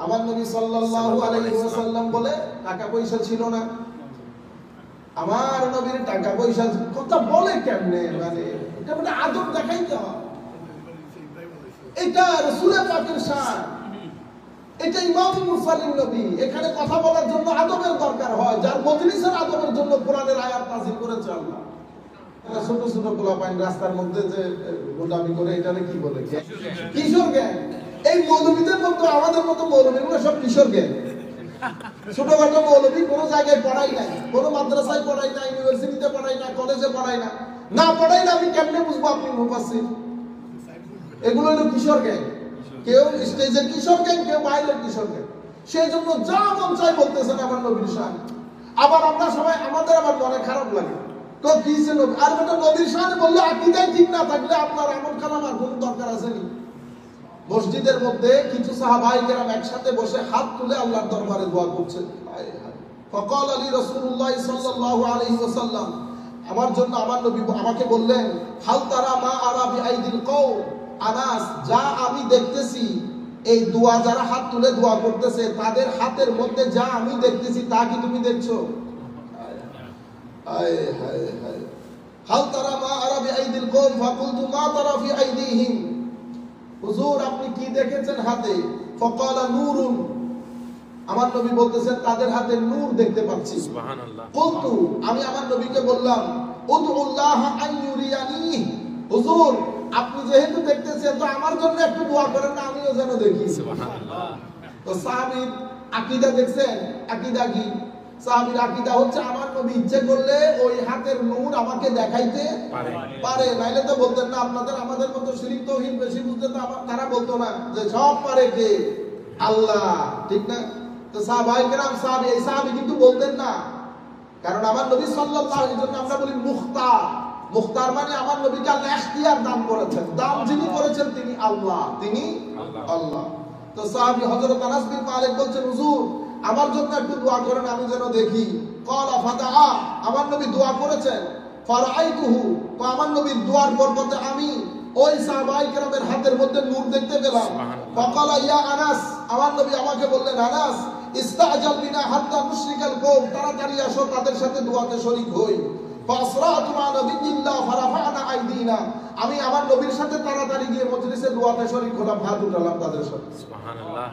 আমার নবী সাল্লাল্লাহু আলাইহি ওয়াসাল্লাম বলে টাকা পয়সা ছিল না। আমার নবীর টাকা পয়সা কথা বলে কেমনে, মানে এটা মানে আদব দেখাইতে হয়। এটা রাসূলের পাকের শান, এটা ইমামুল মুরসালিন নবী। এখানে কথা বলার জন্য আদবের দরকার হয়, যার মজলিসের আদবের জন্য কোরআনের আয়াত নাযিল করেছে আল্লাহ। ছোট ছোট পোলাপাইন রাস্তার মধ্যে যে গোলামি করে, এটারে কি বলে? কিশোর গ্যাং। এই মৌলবীদের মতো আমাদের মতো মৌলবীগুলো সব কিশোর গ্যাং। ছোটখাটো মৌলবী, কোনো জায়গায় পড়াই নাই, কোনো মাদ্রাসায় পড়াই নাই, ইউনিভার্সিটিতে পড়াই না, কলেজে পড়াই না। না পড়াই না আমি কেমনে বুঝবো আপনি মুফাসসির? এগুলো হলো কিশোর গ্যাং। কেউ স্টেজের কিশোর গ্যাং, কেউ বাইরের কিশোর গ্যাং। সেই জন্য যা মন চাই বলতেছেন আমার নবীর শান। আবার আমরা সবাই, আমাদের আবার মনে খারাপ লাগে, তো কি ছিল আর একটা নবীর শান বললে আকীদায় ঠিক না থাকলে আপনার আমল কালামার কোনো দরকার আছে নি? মসজিদের মধ্যে কিছু সাহাবায়ে কেরাম একসাথে বসে হাত তুলে আল্লাহর দরবারে দোয়া করছে। ফাকাল আলী রাসূলুল্লাহ সাল্লাল্লাহু আলাইহি ওয়াসাল্লাম, আমার জন্য আমার নবী আমাকে বললেন, হাল তারা মা আরা বিআইদিল কওম, আনাস, যা আমি দেখতেছি এই দোয়া যারা হাত তুলে দোয়া করতেছে তাদের হাতের মধ্যে যা আমি দেখতেছি তা কি তুমি দেখছো? হায় হায় হায়। হাল তারা মা আরা বিআইদিল কওম ফাকুলতু মা তারা ফি আইদিহিম, হুজুর আপনি কি দেখেছেন হাতে? ফাকালা নূরুন, আমার নবী বলতেছেন তাদের হাতে নূর দেখতে পাচ্ছি। সুবহানাল্লাহ। কুলতু, আমি আমার নবীকে বললাম, উদউল্লাহ আন ইউরিয়ানি, হুজুর আপনি যেহেতু দেখতেছেন তো আমার জন্য একটু দোয়া করেন না, আমিও যেন দেখি। সুবহানাল্লাহ। তো সাহাবীর আকীদা দেখছেন? আকীদা কি? সাহাবীর আকীদা হচ্ছে আমার নবী ইচ্ছে করলে ওই হাতের নূর আমাকে দেখাইতে পারে, নাইলে তো বলতেন না। আপনাদের আমাদের মতো শিরক তাওহীদ বেশি বুঝতে তো তারা বলতো না যে সব পারে কে? আল্লাহ, ঠিক না? তো সাহাবায়ে কেরাম এই সাহাবী কিন্তু বলতেন না, কারণ আমার নবী সাল্লাল্লাহু আলাইহি ওয়াসাল্লাম, জন্য আমরা বলি মুখতার। মুখতার মানে আমার নবীকে আল্লাহ ইখতিয়ার দান করেছেন, দান যিনি করেছেন তিনি আল্লাহ, তিনি আল্লাহ। তো সাহাবী হযরত আনাস বিন মালিক বলছেন, হুজুর আমার জন্য একটু দোয়া করেন, আমি যেন দেখি। ক্বালা ফাদাআ, আমার নবী দোয়া করেছেন। ফারাআইতুহু, তো আমার নবীর দোয়ার বরকতে আমি ওই সাহাবায়ে কেরামের হাতের মধ্যে নূর দেখতে পেলাম। ফাকালা ইয়া আনাস, আমার নবী আমাকে বললেন, আনাস ইস্তাআজাল বিনা হাত্তা মুশরিকাল কওম, তাড়াতাড়ি আসো তাদের সাথে দোয়াতে শরীক হই। ফাসরাতু মা নবিয়্যিল্লাহ ফারাফা'না আইদিনা, আমি আমার নবীর সাথে তাড়াতাড়ি গিয়ে মজলিসে দোয়াতে শরীক হলাম, হাত উঠালাম তাদের সাথে। সুবহানাল্লাহ।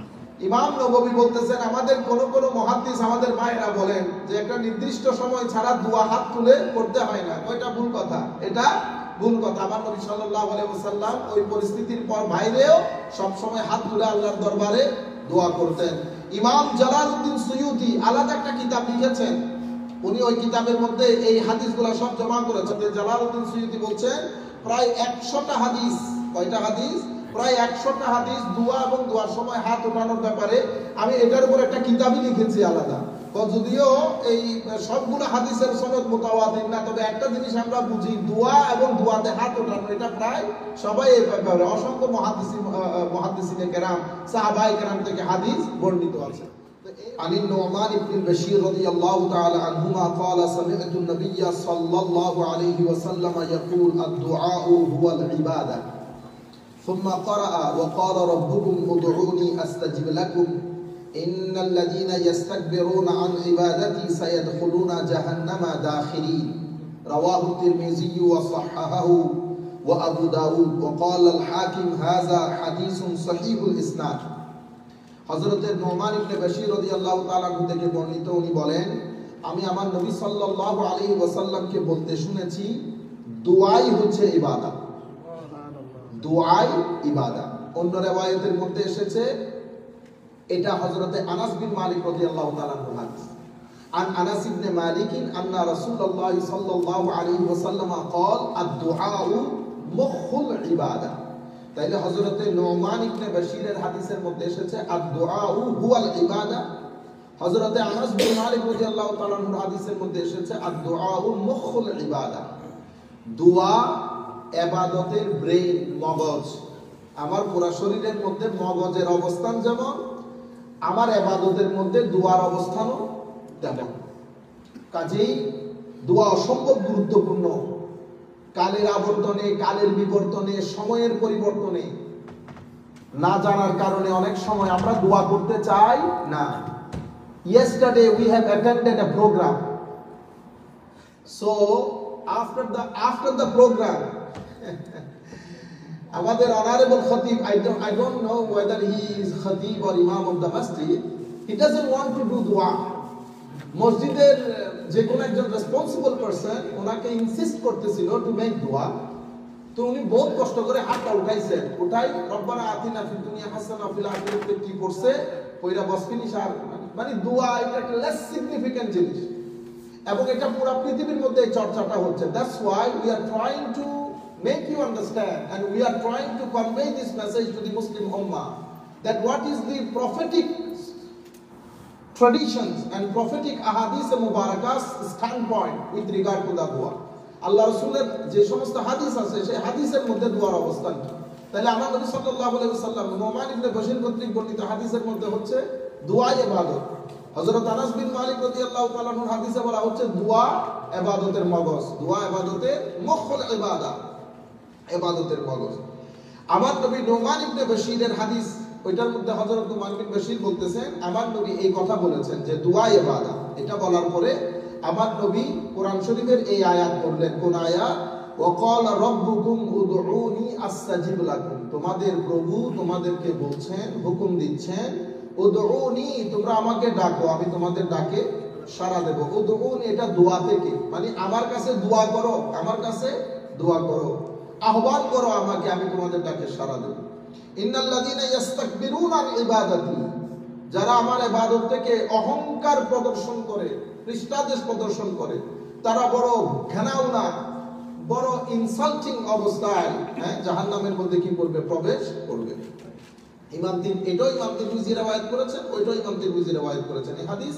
ইমাম নববী বলতেছেন, আমাদের কোন মুহাদ্দিস আমাদের মায়েরা বলেন যে একটা নির্দিষ্ট সময় ছাড়া দোয়া হাত তুলে করতে হয় না। এটা ভুল কথা, এটা ভুল কথা। আমার নবী সাল্লাল্লাহু আলাইহি ওয়াসাল্লাম ওই পরিস্থিতির পর বাইরেও সব সময় হাত তুলে আল্লাহর দরবারে দোয়া করতেন। ইমাম জালালউদ্দিন সুয়ুতি আলাদা একটা কিতাব লিখেছেন, উনি ওই কিতাবের মধ্যে এই হাদিসগুলো সব জমা করেছেন। জালালউদ্দিন সুয়ুতি বলছেন প্রায় 100টা হাদিস, কয়টা হাদিস? প্রায় 100টা হাদিস দোয়া এবং দোয়ার সময় হাত ওঠানোর ব্যাপারে। আমি এটার উপর একটা কিতাবই লিখেছি আলাদা। যদিও এই সবগুলো হাদিসের সনদ মুতাওয়াতির না, তবে একটা জিনিস আমরা বুঝি, দোয়া এবং দোয়াতে হাত ওঠানো এটা প্রায় সবাই এই ব্যাপারে, অসংখ্য মুহাদ্দিসিনে কেরাম, সাহাবায়ে কেরাম থেকে হাদিস বর্ণিত আছে। عن النعمان بن البشير رضي الله تعالى عنهما قال سمعت النبي صلى الله عليه وسلم يقول الدعاء هو العبادة ثم قرأ وقال ربكم ادعوني أستجب لكم إن الذين يستكبرون عن عبادتي سيدخلون جهنم داخرين رواه الترمذي وصححه وأبو داود وقال الحاكم هذا حديث صحيح الإسناد। হযরত নুমান ইবনে বশীর রাদিয়াল্লাহু তাআলা থেকে বর্ণিত, উনি বলেন, আমি আমার নবী সাল্লাল্লাহু আলাইহি ওয়াসাল্লামকে বলতে শুনেছি, দোয়াই হচ্ছে ইবাদত। দোয়াই ইবাদত। অন্য riwayতের মধ্যে এসেছে এটা হযরত আনাস বিন মালিক রাদিয়াল্লাহু তাআলা আনহু হাদিস। আন আনাস ইবনে মালিক আন্না রাসূলুল্লাহ সাল্লাল্লাহু আলাইহি ওয়াসাল্লাম قال الدعاء مخ العبادة। তাইলে হযরত নুমান ইবনে বশীরের হাদিসের মধ্যে এসেছে আদ-দুআউ হুয়াল ইবাদা। হযরত আনাস বিন মালিক রাদিয়াল্লাহু তাআলা আনহুর হাদিসের মধ্যে এসেছে আদ-দুআউ মুখুল ইবাদা। দোয়া ইবাদতের ব্রেন, মগজ। আমার পুরো শরীরের মধ্যে মগজের অবস্থান যেমন, আমার ইবাদতের মধ্যে দোয়ার অবস্থানও তেমন। কাজেই দোয়া অসম্ভব গুরুত্বপূর্ণ। কালের আবর্তনে, কালের বিবর্তনে, সময়ের পরিবর্তনে না জানার কারণে অনেক সময় আমরা দোয়া করতে চাই না। Yesterday we have attended a program. So after the program, আমাদের honorable khatib, I don't know whether he is khatib or imam of the masjid, he doesn't want to do dua. মসজিদের যে কোন একজন রেসপন্সিবল পারসন ওনাকে insist করতেছিল to make দোয়া, তো উনি বহুত কষ্ট করে হাতটা উঠাইছেন, উঠাই রব্বানা আতিনা ফিদ দুনিয়া হাসানা ফিল আখিরাতি কি করছে কইরা বস ফিনিশ। আর মানে দোয়া এটা একটা লেস সিগনিফিক্যান্ট জিনিস এবং এটা পুরো পৃথিবীর মধ্যে এই চর্চাটা হচ্ছে। That's why we are trying to make you understand and we are trying to convey this message to the Muslim Ummah that what is the prophetic traditions and prophetic ahadith mubarakah's standpoint with regard to the dua. আল্লাহ রাসূলের যে সমস্ত হাদিস আছে সেই হাদিসের মধ্যে দোয়ার অবস্থান কি। তাহলে আমার নবী সাল্লাল্লাহু আলাইহি ওয়াসাল্লাম নোমান ইবনে বশীর কর্তৃক বর্ণিত হাদিসের মধ্যে হচ্ছে দোয়া ইবাদত। হযরত আনাস বিন মালিক রাদিয়াল্লাহু তাআলা এর হাদিসে বলা হচ্ছে দোয়া ইবাদতের মগজ, দোয়া ইবাদতের মুখুল ইবাদত, ইবাদতের মগজ। আমার নবী নোমান ইবনে বশীরের হাদিস, ওইটার মধ্যে হযরত নোমান বিন বশীর বলতেছেন আমার নবী এই কথা বলেছেন যে দোয়া ইবাদত। এটা বলার পরে আমার নবী কোরআন শরীফের এই আয়াত পড়লেন। কোন আয়াত? ওয়াকাল রাব্বুকুম উদউনি আস্তাজিব লাকুম। তোমাদের প্রভু তোমাদেরকে বলছেন, হুকুম দিচ্ছেন, উদউনি তোমরা আমাকে ডাকো, আমি তোমাদের ডাকে সাড়া দেব। উদউনি এটা দোয়া থেকে, মানে আমার কাছে দোয়া করো, আমার কাছে দোয়া করো, আহ্বান করো আমাকে, আমি তোমাদের ডাকে সাড়া দেব। ইন্নাল্লাযীনা ইস্তাকবিরুনা আন ইবাদাতি, যারা আমার ইবাদত থেকে অহংকার প্রদর্শন করে, পৃষ্ঠাদেশ প্রদর্শন করে, তারা বড় ঘৃণাওনা, বড় ইনসাল্টিং অবস্থায় জাহান্নামের মধ্যে কি করবে? প্রবেশ করবে। ইমাম তিরমিজি রওয়ায়াত করেছেন, ওইটাও ইমাম তিরমিজি রওয়ায়াত করেছেন। এই হাদিস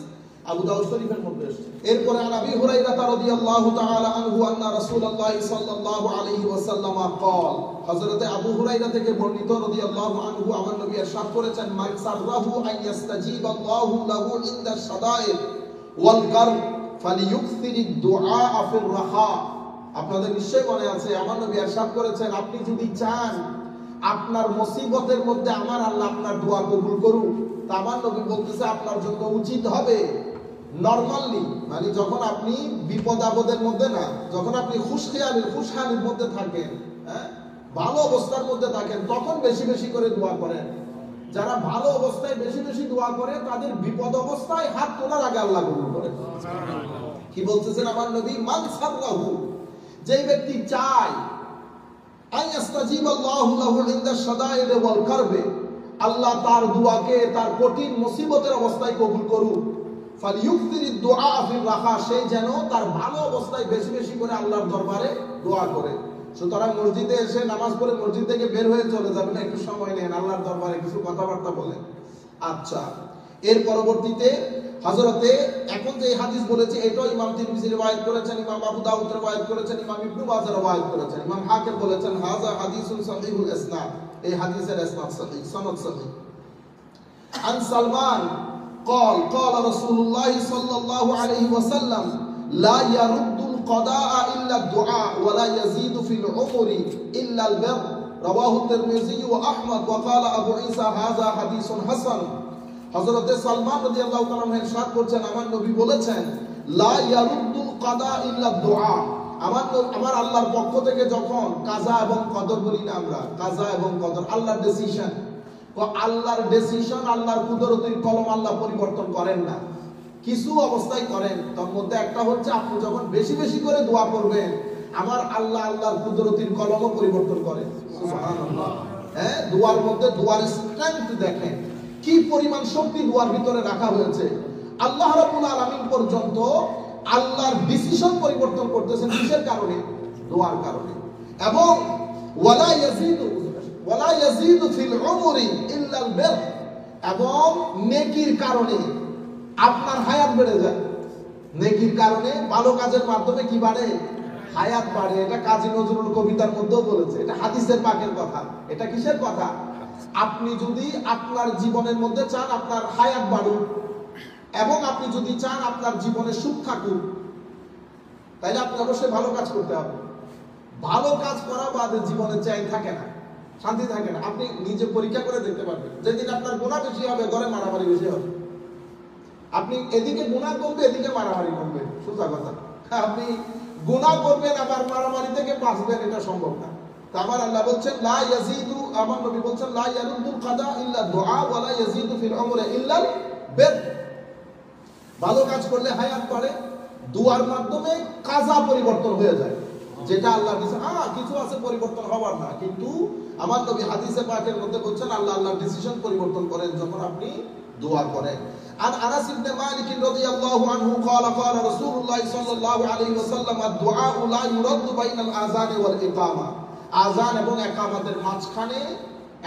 আবু দাউদ শরীফের মধ্যে এসেছে। এরপরে আবু হুরায়রা রাদিয়াল্লাহু তাআলা আনহু আন্না রাসূলুল্লাহ সাল্লাল্লাহু আলাইহি ওয়াসাল্লাম قال, হযরত আবু হুরায়রা থেকে বর্ণিত রাদিয়াল্লাহু আনহু আমার নবী ইরশাদ করেছেন, মান সাররাহু আন ইস্তাজিবা আল্লাহু লাহু ইনদা শাদায়েদ ওয়াল কারব ফালিয়ুকসিরিদ দুআ ফির রাহা। আপনাদের নিশ্চয় মনে আছে আমার নবী ইরশাদ করেছেন, আপনি যদি চান আপনার মুসিবতের মধ্যে আমার আল্লাহ আপনার দোয়া কবুল করুক, তা আমার নবী বলতেছে আপনার জন্য উচিত হবে নরমালি, মানে যখন আপনি বিপদ আপদের মধ্যে না, যখন আপনি খুশহালির মধ্যে থাকেন, ভালো অবস্থার মধ্যে থাকেন, তখন বেশি বেশি করে দোয়া করেন। যারা ভালো অবস্থায় বেশি বেশি দোয়া করে তাদের বিপদ অবস্থায় হাত তোলার আগে আল্লাহ কবুল করে। কি বলতেছেন আমার নবী? মান সাররাহু, যেই ব্যক্তি চায় আন ইস্তাজিব আল্লাহু লাহু ইনদা শাদায়েদ ওয়াল কারবে, আল্লাহ তার দোয়াকে তার কঠিন মুসিবতের অবস্থায় কবুল করুক, ফালিয়ুকসিরিদ দুআ ফির রাহা, সে যেন তার ভালো অবস্থায় বেশি বেশি করে আল্লাহর দরবারে দোয়া করে। সুতরাং মসজিদে এসে নামাজ পড়ে মসজিদ থেকে বের হয়ে চলে যাবেন, একটু সময় নেন, আল্লাহর দরবারে কিছু কথাবার্তা বলেন। আচ্ছা, এর পরবর্তীতে হযরতে এখন যে হাদিস বলেছে এটাও ইমাম তিরমিজি রওয়ায়াত করেছেন, ইমাম আবু দাউদ রওয়ায়াত করেছেন, ইমাম ইবনে মাজাহ রওয়ায়াত করেছেন, ইমাম হাকিম বলেছেন হাযা হাদিসুন সহিহুল ইসনাদ, এই হাদিসের ইসনাদ সহিহ, সনদ সহিহ। আন সালমান قال قال رسول الله صلى الله عليه وسلم لا يرد القضاء الا الدعاء ولا يزيد في العمر الا البر رواه الترمذي واحمد وقال ابو عيسى هذا حديث حسن। হযরত সালমান রাদিয়াল্লাহু তাআলা ইরশাদ করছেন আমার নবী বলেছেন লা ইয়ারুদ্দুল কাদা ইল্লা দুআ, আমার আল্লাহর পক্ষ থেকে যখন কাজা এবং কদর বলি না আমরা, কাজা এবং কদর আল্লাহর ডিসিশন, তো আল্লাহর ডিসিশন, আল্লাহর কুদরতের কলম আল্লাহ পরিবর্তন করেন না, কিছু অবস্থায় করেন। তার মধ্যে একটা হচ্ছে আপনি যখন বেশি বেশি করে দোয়া করবেন আমার আল্লাহ আল্লাহর কুদরতের কলমও পরিবর্তন করেন। সুবহানাল্লাহ। দোয়ার মধ্যে দোয়ার স্ট্রেংথ দেখেন কি পরিমাণ শক্তি দোয়ার ভিতরে রাখা হয়েছে। আল্লাহ রাব্বুল আলামিন পর্যন্ত আল্লাহর ডিসিশন পরিবর্তন করতেছেন কিসের কারণে? দোয়ার কারণে। এবং ওয়ালা ইয়াজিদু ফিল উমরি ইল্লা আল বির, এবং নেকির কারণে আপনার হায়াত বেড়ে যায়। নেকির কারণে ভালো কাজের মাধ্যমে কি বাড়ে? হায়াত বাড়ে। এটা কাজী নজরুল কবিতার মধ্যেও বলেছে, এটা হাদিসের পাকের কথা। এটা কিসের কথা? আপনি যদি আপনার জীবনের মধ্যে চান আপনার হায়াত বাড়ুক, এবং আপনি যদি চান আপনার জীবনে সুখ থাকুক, তাহলে আপনি অবশ্যই ভালো কাজ করতে হবে। ভালো কাজ করা বাদে জীবনে চাই থাকে না। শান্তি থাকে না। আপনি নিজে পরীক্ষা করে দেখতে পারবেন, যেদিন আপনার গুনাহ বেশি হবে ঘরে মারামারি বেশি হবে। আপনি এদিকে গুনাহ করবে, এদিকে মারামারি করবে, সোজা কথা। আপনি গুনাহ করবেন আবার মারামারি থেকে বাঁচবেন, এটা সম্ভব না। আবার আল্লাহ বলছেন লা ইয়াজিদু, আমার নবী বলছেন লা ইয়ারুদ্দুল কাদা ইল্লা দুআ ওয়া লা ইয়াজিদু ফিল উমরি ইল্লা বির। ভালো কাজ করলে হায়াত বাড়ে, দুয়ার মাধ্যমে কাজা পরিবর্তন হয়ে যায়। যেটা আল্লাহ কিছু আছে পরিবর্তন হওয়ার না, কিন্তু আমার নবী হাদিসে পাকের মধ্যে বলছেন আল্লাহ আল্লাহর ডিসিশন পরিবর্তন করেন যখন আপনি দোয়া করেন। আর আনাস ইবনে মালিক রাদিয়াল্লাহু আনহু قال قال رسول الله صلى الله عليه وسلم الدعاء لا يرد بين الاذان والاقامه। আযান এবং ইকামতের মাঝখানে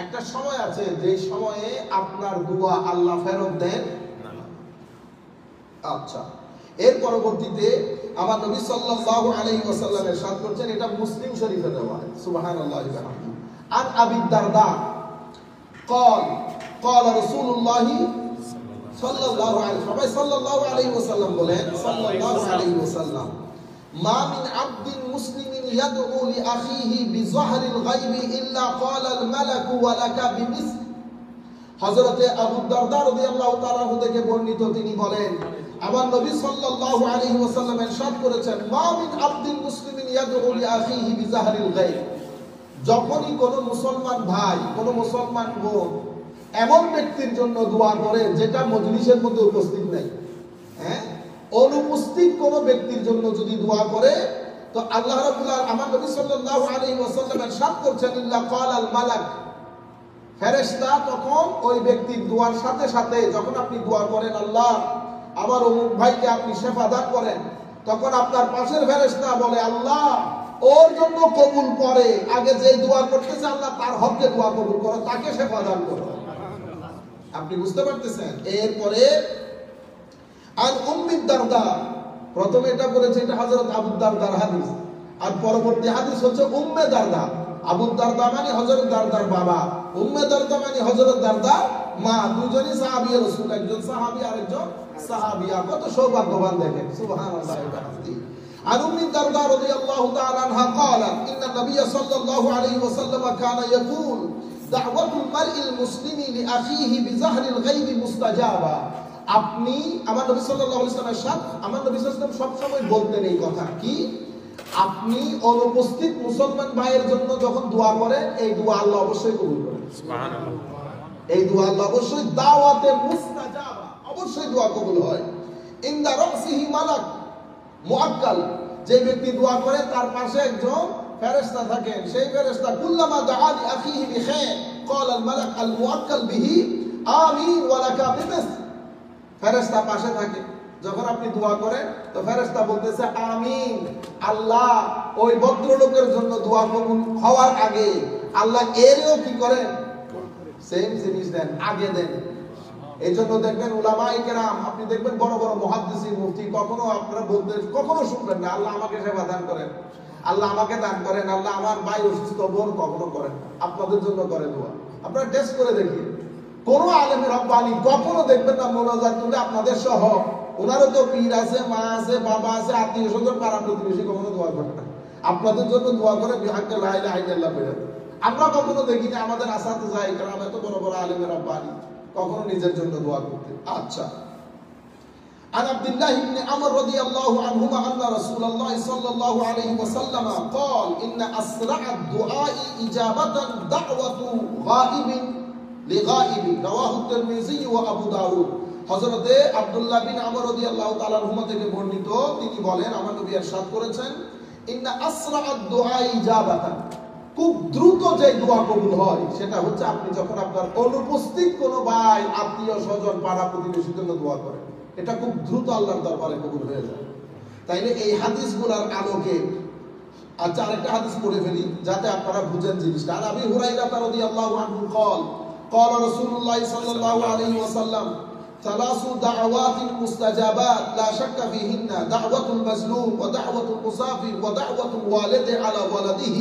একটা সময় আছে, যে সময়ে আপনার দোয়া আল্লাহ ফেরত দেন না। আচ্ছা, এর পরবর্তীতে আমার নবী সাল্লাল্লাহু আলাইহি ওয়াসাল্লাম ইরশাদ করেছেন, এটা মুসলিম শরীফে দেওয়া আছে, সুবহানাল্লাহি ওয়া বিহামদিহি। আন আবি দারদা قال قال رسول الله সাল্লাল্লাহু আলাইহি, সবাই সাল্লাল্লাহু আলাইহি ওয়াসাল্লাম বলেন, সাল্লাল্লাহু আলাইহি ওয়াসাল্লাম। মা মিন আবদিন মুসলিমিন ইয়াদউ লিআখিহি বিযহরিল গায়বি ইল্লা ক্বালা আল মালাকু ওয়া লাকা বিমিসল। হযরতে আবু দারদা রাদিয়াল্লাহু তাআলা থেকে বর্ণিত, তিনি বলেন আমার নবী সাল্লাল্লাহু আলাইহি ওয়াসাল্লাম ইরশাদ করেছেন, মা মিন আবদিন মুসলিমিন ইয়াদউ লিআখিহি বিযহরিল গায়ব। যখনই কোন মুসলমান ভাই, কোন মুসলমান বোন এমন ব্যক্তির জন্য দোয়া করে যেটা মজলিসের মধ্যে উপস্থিত নাই, অনুপস্থিত কোন ব্যক্তির জন্য যদি দোয়া করে, তো আল্লাহ রাব্বুল আলামিন, আমার নবী সাল্লাল্লাহু আলাইহি ওয়াসাল্লাম ইরশাদ করেছেন, ইল্লা ক্বাল আল মালাক, ফেরেশতা তখন ওই ব্যক্তির দোয়ার সাথে সাথে, যখন আপনি দোয়া করেন আল্লাহ আমার অমুক ভাইকে আপনি শেফা দান করেন, তখন আপনার পাশের ফেরেশতা বলে আল্লাহ ওর জন্য কবুল করে, আগে যে দোয়া করতেছে আল্লাহ তার হককে দোয়া কবুল করো, তাকে শেফা দান করো। আপনি বুঝতে পারতেছেন? এরপরে আর উম্মি দারদা, প্রথমে এটা বলেছে এটা হযরত আবু দারদার হাদিস, আর পরবর্তী হাদিস হচ্ছে উম্মে দারদা। আবু দারদা মানে হযরত দারদার বাবা, উম্মে দারদা মানে হযরত দারদার মা। দুজনই সাহাবী রাসূল, একজন সাহাবী আর একজন সাহাবিয়া। কত সৌভাগ্যবান দেখেন, সুবহানাল্লাহ। عن أم الدرداء رضي الله تعالى عنها قالت إن النبي صلى الله عليه وسلم كان يقول دعوة المرء المسلم لأخيه بظهر الغيب مستجابة। আপনি, আমার নবী সাল্লাল্লাহু আলাইহি ওয়াসাল্লামের সাথে, আমার নবী সাল্লাল্লাহু আলাইহি ওয়াসাল্লাম সব সময় বলতেন এই কথা, কি আপনি অনুপস্থিত মুসলমান ভাইয়ের জন্য যখন দোয়া করেন, এই দোয়া আল্লাহ অবশ্যই কবুল করেন। সুবহানাল্লাহ। এই দোয়া আল্লাহ অবশ্যই, দাওয়াতে মুস্তাজাবা, অবশ্যই দোয়া কবুল হয়। ইনদা রাসিহি মালাক মুআক্কাল, যে ব্যক্তি দোয়া করে তার পাশে একজন ফেরেশতা থাকেন, সেই ফেরেশতা কুল্লামা দাআ লি আখিহি বিখাইর ক্বালা আল মালাক আল মুআক্কাল বিহি আমিন ওয়া লাকা বিমিসল। ফেরেশতা পাশে থাকে, যখন আপনি দোয়া করেন তো ফেরেশতা বলতেছে আমিন, আল্লাহ ওই ভদ্রলোকের জন্য দোয়া কবুল হওয়ার আগে আল্লাহ এরও কি করেন, সেম জিনিস দেন, আগে দেন। এই জন্য দেখবেন উলামায়ে কেরাম, আপনি দেখবেন বড় বড় মুহাদ্দিসিন মুফতি, কখনো আপনারা বলতে কখনো শুনবেন না আল্লাহ আমাকে সেবা দান করেন, আল্লাহ আমাকে দান করেন, আল্লাহ আমার ভাই অসুস্থ বোন, কখনো করেন। আপনাদের জন্য করে দোয়া, আপনারা টেস্ট করে দেখি, কোন আলেমের রব্বানি কখনো দেখবেন না মোনাজাত তুলে আপনাদের সহ, ওনারও তো পীর আছে, মা আছে, বাবা আছে, আত্মীয় স্বজন, পাড়া প্রতিবেশী, কখনো দোয়া করে না। আপনাদের জন্য দোয়া করে বিহাক্কে লা ইলাহা ইল্লাল্লাহ বলে। আমরা কখনো দেখি না আমাদের আসাতিজা ইকরাম, এত বড় বড় আলেমের রব্বানি কখনো নিজের জন্য দোয়া করতে। আচ্ছা, عن عبد الله بن عمر رضي الله عنهما أن رسول الله صلى الله عليه وسلم قال إن أسرع الدعاء إجابة دعوة غائب لغائب رواه الترمذي وأبو داود। হযরতে আব্দুল্লাহ বিন আমর রাদিয়াল্লাহু তাআলা আনহুমা থেকে বর্ণিত, তিনি বলেন আমার নবী ইরশাদ করেছেন, ইন্না আসরা'আদ দুআ ইজাবাতান, খুব দ্রুত যে দোয়া কবুল হয় সেটা হচ্ছে আপনি যখন আপনার অনুপস্থিত কোনো ভাই, আত্মীয় স্বজন, পাড়া প্রতিবেশীর জন্য দোয়া করেন, এটা খুব দ্রুত আল্লাহর দরবারে কবুল হয়ে যায়। তাইলে এই হাদিসগুলোর আলোকে আচ্ছা আরেকটা হাদিস পড়ে ফেলি যাতে আপনারা বুঝেন জিনিসটা। আর আবি হুরায়রা রাদিয়াল্লাহু আনহু قال قال رسول الله صلى الله عليه وسلم ثلاث دعوات مستجابات لا شك فيهن دعوة المظلوم ودعوة المسافر ودعوة الوالد على ولده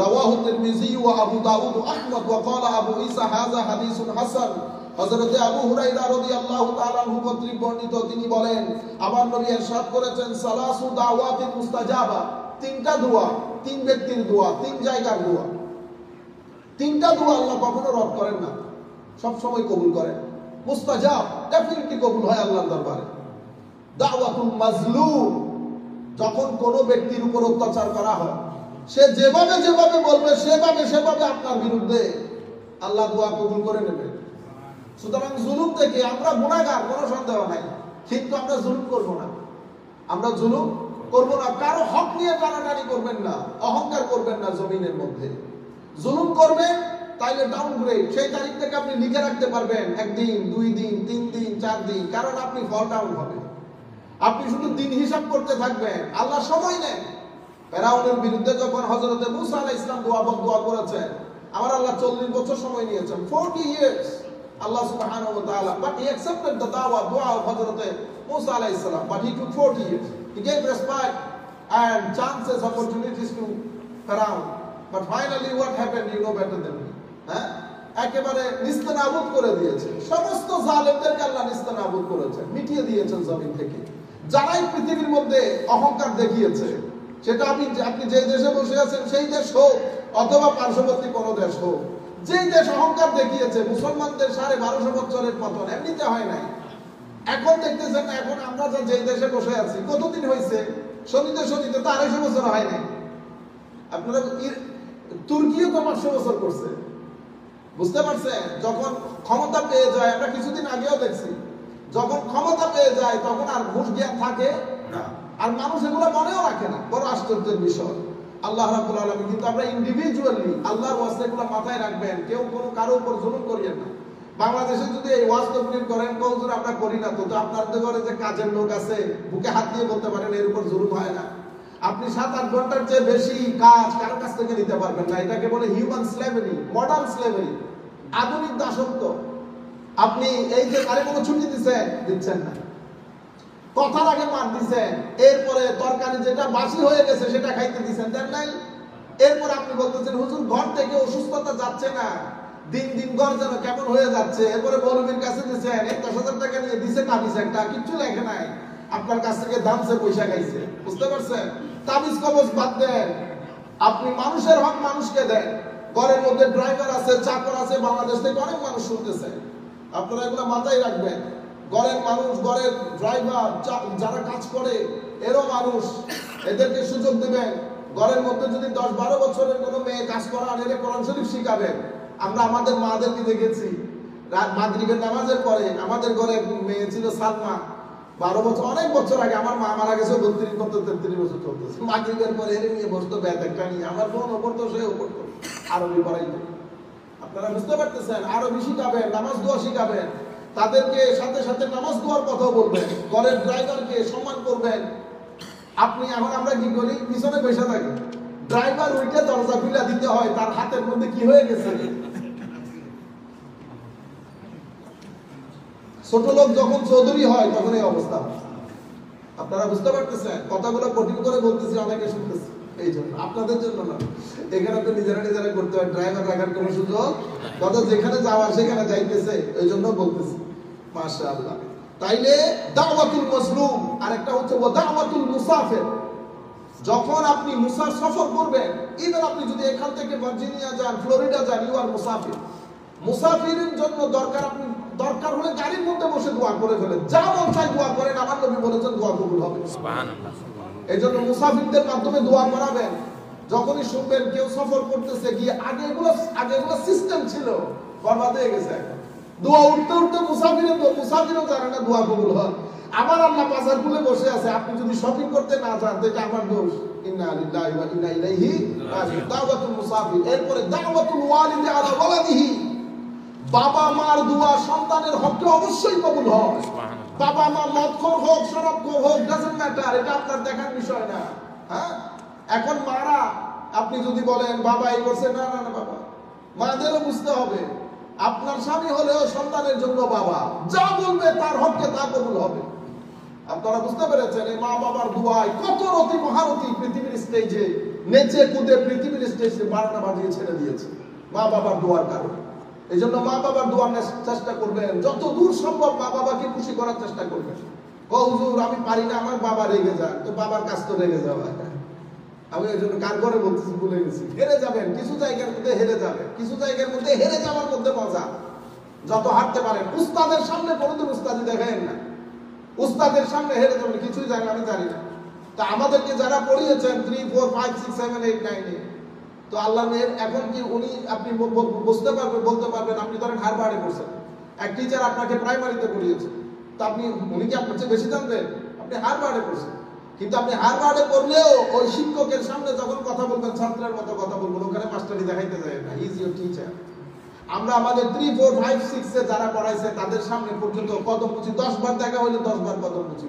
رواه الترمذي وابو داود واحمد وقال ابو عيسى هذا حديث حسن। হযরতে আবু হুরায়রা রাদিয়াল্লাহু তাআলা আনহু কর্তৃক বর্ণিত, তিনি বলেন আমার নবী ইরশাদ করেছেন সালাসু দাওয়াতিন মুস্তাজাবা, তিনটা দোয়া, তিন ব্যক্তির দোয়া, তিন জায়গার দোয়া, তিনটা দোয়া আল্লাহ কখনো রদ করেন না, সব সময় কবুল করেন। মুস্তাজাব, ডেফিনেটলি কবুল হয় আল্লাহর দরবারে। দাওয়াতুল মাজলুম, যখন কোন ব্যক্তির উপর অত্যাচার করা হয়, সে যেভাবে যেভাবে বলবে সেভাবে আপনার বিরুদ্ধে আল্লাহ দোয়া কবুল করে নেবে। সুতরাং জুলুম থেকে আমরা গুনাহগার, কোনো সন্দেহ নাই, কিন্তু আমরা জুলুম করব না। আমরা জুলুম করব না, কারো হক নিয়ে টানাটানি করবেন না, অহংকার করবেন না। জমিনের মধ্যে জুলুম করবেন তাইলে ডাউনগ্রেড, সেই তারিখ থেকে আপনি লিখে রাখতে পারবেন 1 দিন 2 দিন 3 দিন 4 দিন, কারণ আপনি ফল ডাউন হবে। আপনি শুধু দিন হিসাব করতে থাকবেন, আল্লাহ সময় নেন। ফেরাউনের বিরুদ্ধে যখন হযরতে মূসা আলাইহিস সালাম দোয়া করেছেন, আমার আল্লাহ 40 বছর সময় নিয়েছেন, 40 years Allah subhanahu wa ta'ala, but he accepted the dua of Hazrat Musa alayhi salam, but he took 40 years. He gave respect and chances, opportunities to Pharaoh, but finally what happened, you know better than me. একেবারে নিস্তেনাবুদ করে দিয়েছে, সমস্ত জালেমদেরকে আল্লাহ নিস্তেনাবুদ করেছেন, মিটিয়ে দিয়েছেন জমিন থেকে। যারাই পৃথিবীর মধ্যে অহংকার দেখিয়েছে, সেটা আপনি যে দেশে বসে আছেন সেই দেশ হোক অথবা পার্শ্ববর্তী কোনো দেশ হোক, যেই দেশ অহংকার দেখিয়েছে, মুসলমানদের 1250 বছরের পতন এমনিতে হয় নাই। এখন দেখতেছেন, এখন আমরা যে দেশে বসে আছি, কতদিন হয়েছে? শনিতে তো 250 বছর হয় নাই। আপনারা তুর্কিও তো 500 বছর করছে, বুঝতে পারছেন? যখন ক্ষমতা পেয়ে যায়, আমরা কিছুদিন আগেও দেখছি, যখন ক্ষমতা পেয়ে যায় তখন আর হুঁশ জ্ঞান থাকে না, আর মানুষ এগুলো মনেও রাখে না। বড় আশ্চর্যের বিষয়। আল্লাহ রাব্বুল আলামিন কিন্তু আমরা ইন্ডিভিজুয়ালি আল্লাহর ওয়াজটা এগুলো মাথায় রাখবেন, কেউ কোনো কারো উপর জুলুম করিয়েন না। বাংলাদেশে যদি এই ওয়াজ তকরির করেন, কৌজুর আমরা করি না, তো আপনাদের ঘরে যে কাজের লোক আছে বুকে হাত দিয়ে বলতে পারেন এর উপর জুলুম হয় না। আপনি 7-8 ঘন্টার চেয়ে বেশি কাজ কারো কাছ থেকে নিতে পারবেন না। এটাকে বলে হিউম্যান স্লেভারি, মডার্ন স্লেভারি, আধুনিক দাসত্ব। আপনি এই যে কারে কোনো ছুটি দিচ্ছেন না, কথার আগে মার দিচ্ছেন, এরপরে তরকারি যেটা বাসি হয়ে গেছে সেটা খাইতে দিচ্ছেন, দেন নাই? এরপর আপনি বলতেছেন হুজুর ঘর থেকে অসুস্থতা যাচ্ছে না, দিন দিন ঘর যেন কেমন হয়ে যাচ্ছে। এরপরে মৌলবীর কাছে দিচ্ছেন, 10,000 টাকা নিয়ে দিছে তাবিজ একটা, কিচ্ছু লেখে নাই, আপনার কাছ থেকে দামছে পয়সা খাইছে। বুঝতে পারছেন? তাবিজ কবজ বাদ দেন, আপনি মানুষের হক মানুষকে দেন। ঘরের মধ্যে ড্রাইভার আছে, চাকর আছে, বাংলাদেশ থেকে অনেক মানুষ শুনতেছে, আপনারা এগুলো মাথায় রাখবেন। ঘরের মানুষ, ঘরের ড্রাইভার যারা কাজ করে এরও মানুষ, এদেরকে সুযোগ দিবেন। ঘরের মধ্যে যদি 10-12 বছরের কোনো মেয়ে কাজ করান, এদের কোরআন শরীফ শিখাবেন। আমরা আমাদের মাদেরকে দেখেছি, মাগরিবের নামাজের পরে আমাদের ঘরে এক মেয়ে ছিল সালমা, 12 বছর, অনেক বছর আগে, আমার মা মারা গেছে 32-33 বছর চলতেছে। মাগরিবের পরে এর নিয়ে বসতো ব্যাগ একটা নিয়ে, আমার বোন পড়তো, সেও পড়তো, আরবি পড়াইতো। আপনারা বুঝতে পারতেছেন? আরবি শিখাবেন, নামাজ দোয়া শিখাবেন, তাদেরকে সাথে সাথে নামাজ দোয়ার কথা বলবেন, ঘরের ড্রাইভারকে সম্মান করবেন। আপনি এখন আমরা কি করি, পিছনে বসে থাকি, ড্রাইভার উঠে দরজা খুলে দিতে হয়, তার হাতের মধ্যে কি হয়ে গেছে। ছোট লোক যখন চৌধুরী হয় তখন এই অবস্থা। আপনারা বুঝতে পারতেছেন? কথাগুলো কঠিন করে বলতেছি, অনেকে শুনতেছি, এই জন্য আপনাদের জন্য না, এখানে তো নিজেরা করতে হয়, ড্রাইভার রাখার কোনো সুযোগ, কথা যেখানে যাওয়ার সেখানে যাইতেছে, এই জন্য বলতেছি। মাশাআল্লাহ। তাইলে দাওয়াতুল মাজলুম, আর একটা হচ্ছে দাওয়াতুল মুসাফির। যখন আপনি সফর করবেন, ইভেন আপনি যদি এখান থেকে ভার্জিনিয়া যান, ফ্লোরিডা যান, ইউ আর মুসাফির। মুসাফিরের জন্য দরকার হলে গাড়ির মধ্যে বসে দোয়া করে ফেলেন, যা মন চাই দোয়া করেন, আমার নবী বলেছেন দোয়া কবুল হবে। সুবহানাল্লাহ। এই জন্য মুসাফিরদের মাধ্যমে দোয়া করাবেন। যখনই শুনবেন কেউ সফর করতেছে, গিয়ে আগে এগুলো সিস্টেম ছিল, বরবাদ হয়ে গেছে। দোয়া উঠতে মুসাফিরও জানে না দোয়া কবুল হয়। আমার আল্লাহ বাজার খুলে বসে আছে, আপনি যদি শপিং করতে না যান, এটা আমার দোষ। ইন্না লিল্লাহি ওয়া ইন্না ইলাইহি রাজিউন। দাওয়াতুল মুসাফির। এরপরে দাওয়াতুল ওয়ালিদি আলা ওয়ালাদিহি, বাবা মার দোয়া সন্তানের হককে অবশ্যই কবুল হয়। বাবা মা মদখোর হোক, শরাবখোর হোক, ডাজন্ট ম্যাটার, এটা আপনার দেখার বিষয় না। হ্যাঁ, এখন মারা, আপনি যদি বলেন বাবা এই করছে, না না না, বাবা মাদেরও বুঝতে হবে, আপনার স্বামী হলেও সন্তানের জন্য বাবা যা বলবে তার হককে তা কবুল হবে। আপনারা বুঝতে পেরেছেন? এই মা বাবার দোয়ায় কত রতি মহারতি পৃথিবীর স্টেজে নেচে কুদে পৃথিবীর স্টেজে বারোটা বাজিয়ে ছেড়ে দিয়েছে মা বাবার দোয়ার কারণে। এই জন্য মা বাবার দোয়া চেষ্টা করবেন, যত দূর সম্ভব মা বাবাকে খুশি করার চেষ্টা করবেন। ও হুজুর আমি পারি না, আমার বাবা রেগে যায়, তো বাবার কাছ তো রেগে যাওয়া, আমি ওই জন্য কার ঘরে বলতেছি ভুলে গেছি। হেরে যাবেন, কিছু জায়গার মধ্যে হেরে যাবেন, কিছু জায়গার মধ্যে হেরে যাওয়ার মধ্যে মজা। যত হারতে পারেন, উস্তাদের সামনে কোনোদিন উস্তাদি দেখায়েন না। উস্তাদের সামনে হেরে যাবেন, কিছুই জানি আমি জানি না। তা আমাদেরকে যারা পড়িয়েছেন 3, 4, 5, 6, 7, 8, 9 তো আল্লাহ মেয়ের এখন কি উনি আপনি বুঝতে পারবেন, বলতে পারবেন আপনি ধরেন হারবার্ডে পড়ছেন, এক টিচার আপনাকে প্রাইমারিতে পড়িয়েছে, তো আপনি উনি কি আপনার চেয়ে বেশি জানবেন? আপনি হারবার্ডে পড়ছেন, কিন্তু আপনি হারবার্ডে পড়লেও ওই শিক্ষকের সামনে যখন কথা বলবেন ছাত্রের মতো কথা বলবেন, ওখানে মাস্টারি দেখাইতে যায় না, হি ইজ ইওর টিচার। আমরা আমাদের 3, 4, 5, 6 এ যারা পড়াইছে তাদের সামনে পর্যন্ত কদম মুচি 10 বার দেখা হইলে 10 বার কদম মুচি।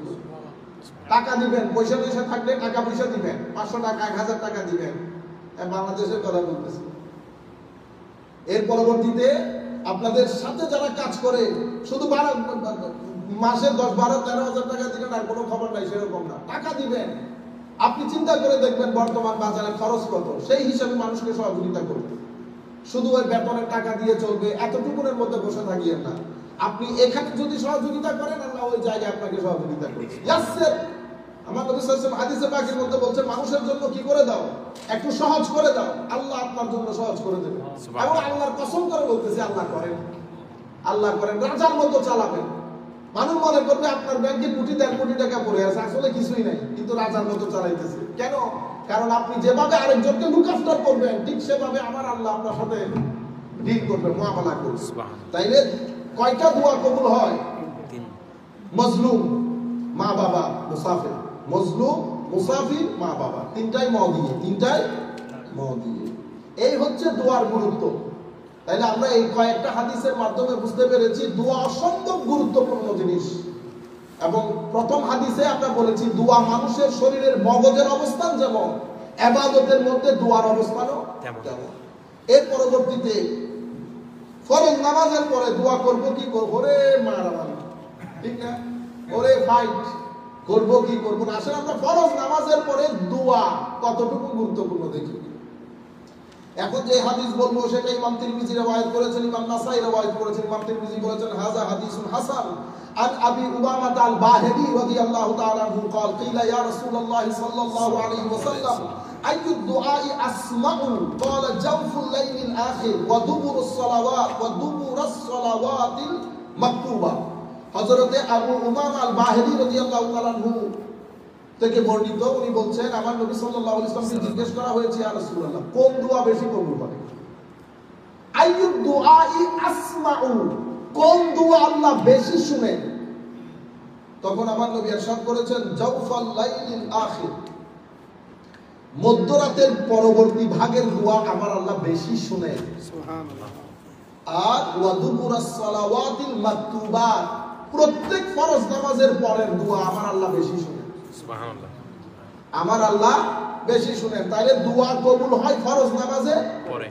টাকা দিবেন, পয়সা পয়সা থাকলে টাকা পয়সা দিবেন, 500 টাকা 1000 টাকা দিবেন। বাংলাদেশের কথা বলতেছি। এর পরবর্তীতে আপনাদের সাথে যারা কাজ করে শুধু মাসে 10, 12, 13,000 টাকা দিবেন আর কোনো খবর নাই, সেরকম না, টাকা দিবেন। আপনি চিন্তা করে দেখবেন বর্তমান বাজারে খরচ কত, সেই হিসাবে মানুষকে সহযোগিতা করবে। শুধু ওই বেতনের টাকা দিয়ে চলবে এতটুকুনের মধ্যে বসে থাকিয়েন না। আপনি এখানে যদি সহযোগিতা করেন, আল্লাহ ওই জায়গায় আপনাকে সহযোগিতা করবে। ইয়াসসির, আমার নবী সাল্লাল্লাহু আলাইহি ওয়াসাল্লাম হাদিসে পাকের মধ্যে বলছেন, মানুষের জন্য কি করে দাও, একটু সহজ করে দাও, আল্লাহ আপনার জন্য সহজ করে দেবে। এবং আল্লাহর কসম করে বলতেছি, আল্লাহ করেন, আল্লাহ করেন। রাজার মতো চালাবেন। মানুষ মনে করবে আপনার ব্যাংকে কোটি 1.5 কোটি টাকা পড়ে আছে, আসলে কিছুই নাই, কিন্তু রাজার মতো চালাইতেছে। কেন? কারণ আপনি যেভাবে আরেকজনকে লুক আফটার করবেন, ঠিক সেভাবে আমার আল্লাহ আপনার সাথে ডিল করবে, মুআমালা করবে। তাইলে কয়টা দোয়া কবুল হয়? মজলুম, মা বাবা, মুসাফির। মজলুম, মুসাফির, মা বাবা, তিনটাই ম দিয়ে, তিনটাই ম দিয়ে। এই হচ্ছে দোয়ার গুরুত্ব। তাইলে আমরা এই কয়েকটা হাদিসের মাধ্যমে বুঝতে পেরেছি দোয়া অসম্ভব গুরুত্বপূর্ণ জিনিস। এবং প্রথম হাদিসে আমরা বলেছি দোয়া মানুষের শরীরের মগজের অবস্থান যেমন, ইবাদতের মধ্যে দোয়ার অবস্থানও তেমন। এর পরবর্তীতে ফরজ নামাজের পরে দোয়া করব কি করব, রে মারামারি, ঠিক না, ওরে ফাইট করব কি করব না। আসলে আমরা ফরজ নামাজের পরে দোয়া কতটুকু গুরুত্বপূর্ণ দেখি। এখন যে হাদিস বলবো সেটা ইমাম তিরমিজি রওয়ায়াত করেছেন, ইমাম নাসাই রওয়ায়াত করেছেন। ইমাম তিরমিজি বলেছেন হাযা হাদিসুন হাসান আন আবি উমামা আল-বাহিলি রাদিয়াল্লাহু তাআলা আনহু قال قيل يا رسول الله صلى الله عليه وسلم اي الدعاء اسمع قال جوف الليل الاخر ودبر الصلوات المكتوبه। হযরতে আবু উমামা আল-বাহিলি রাদিয়াল্লাহু তাআলা আনহু থেকে বর্ণিত, উনি বলছেন আমার নবী সাল্লাল্লাহু আলাইহি ওয়াসাল্লামকে জিজ্ঞেস করা হয়েছে, ইয়া রাসূলুল্লাহ, কোন দোয়া বেশি কবুল হয়? আইয়ুদ দুআই আসমাউ, কোন দোয়া আল্লাহ বেশি শুনেন? তখন আমার নবী ইরশাদ করেছেন, জাওফাল লাইলিল আখির, মধ্যরাতের পরবর্তী ভাগের দোয়া আমার আল্লাহ বেশি শুনেন। সুবহানাল্লাহ। আর ওয়া দুবুরাস সালাওয়াতিল মাকতুবাত, প্রত্যেক ফরজ নামাজের পরের দোয়া আমার আল্লাহ বেশি শুনেন। সুবহানাল্লাহ। আমার আল্লাহ বেশি শুনেন। তাইলে দোয়া কবুল হয় ফরজ নামাজে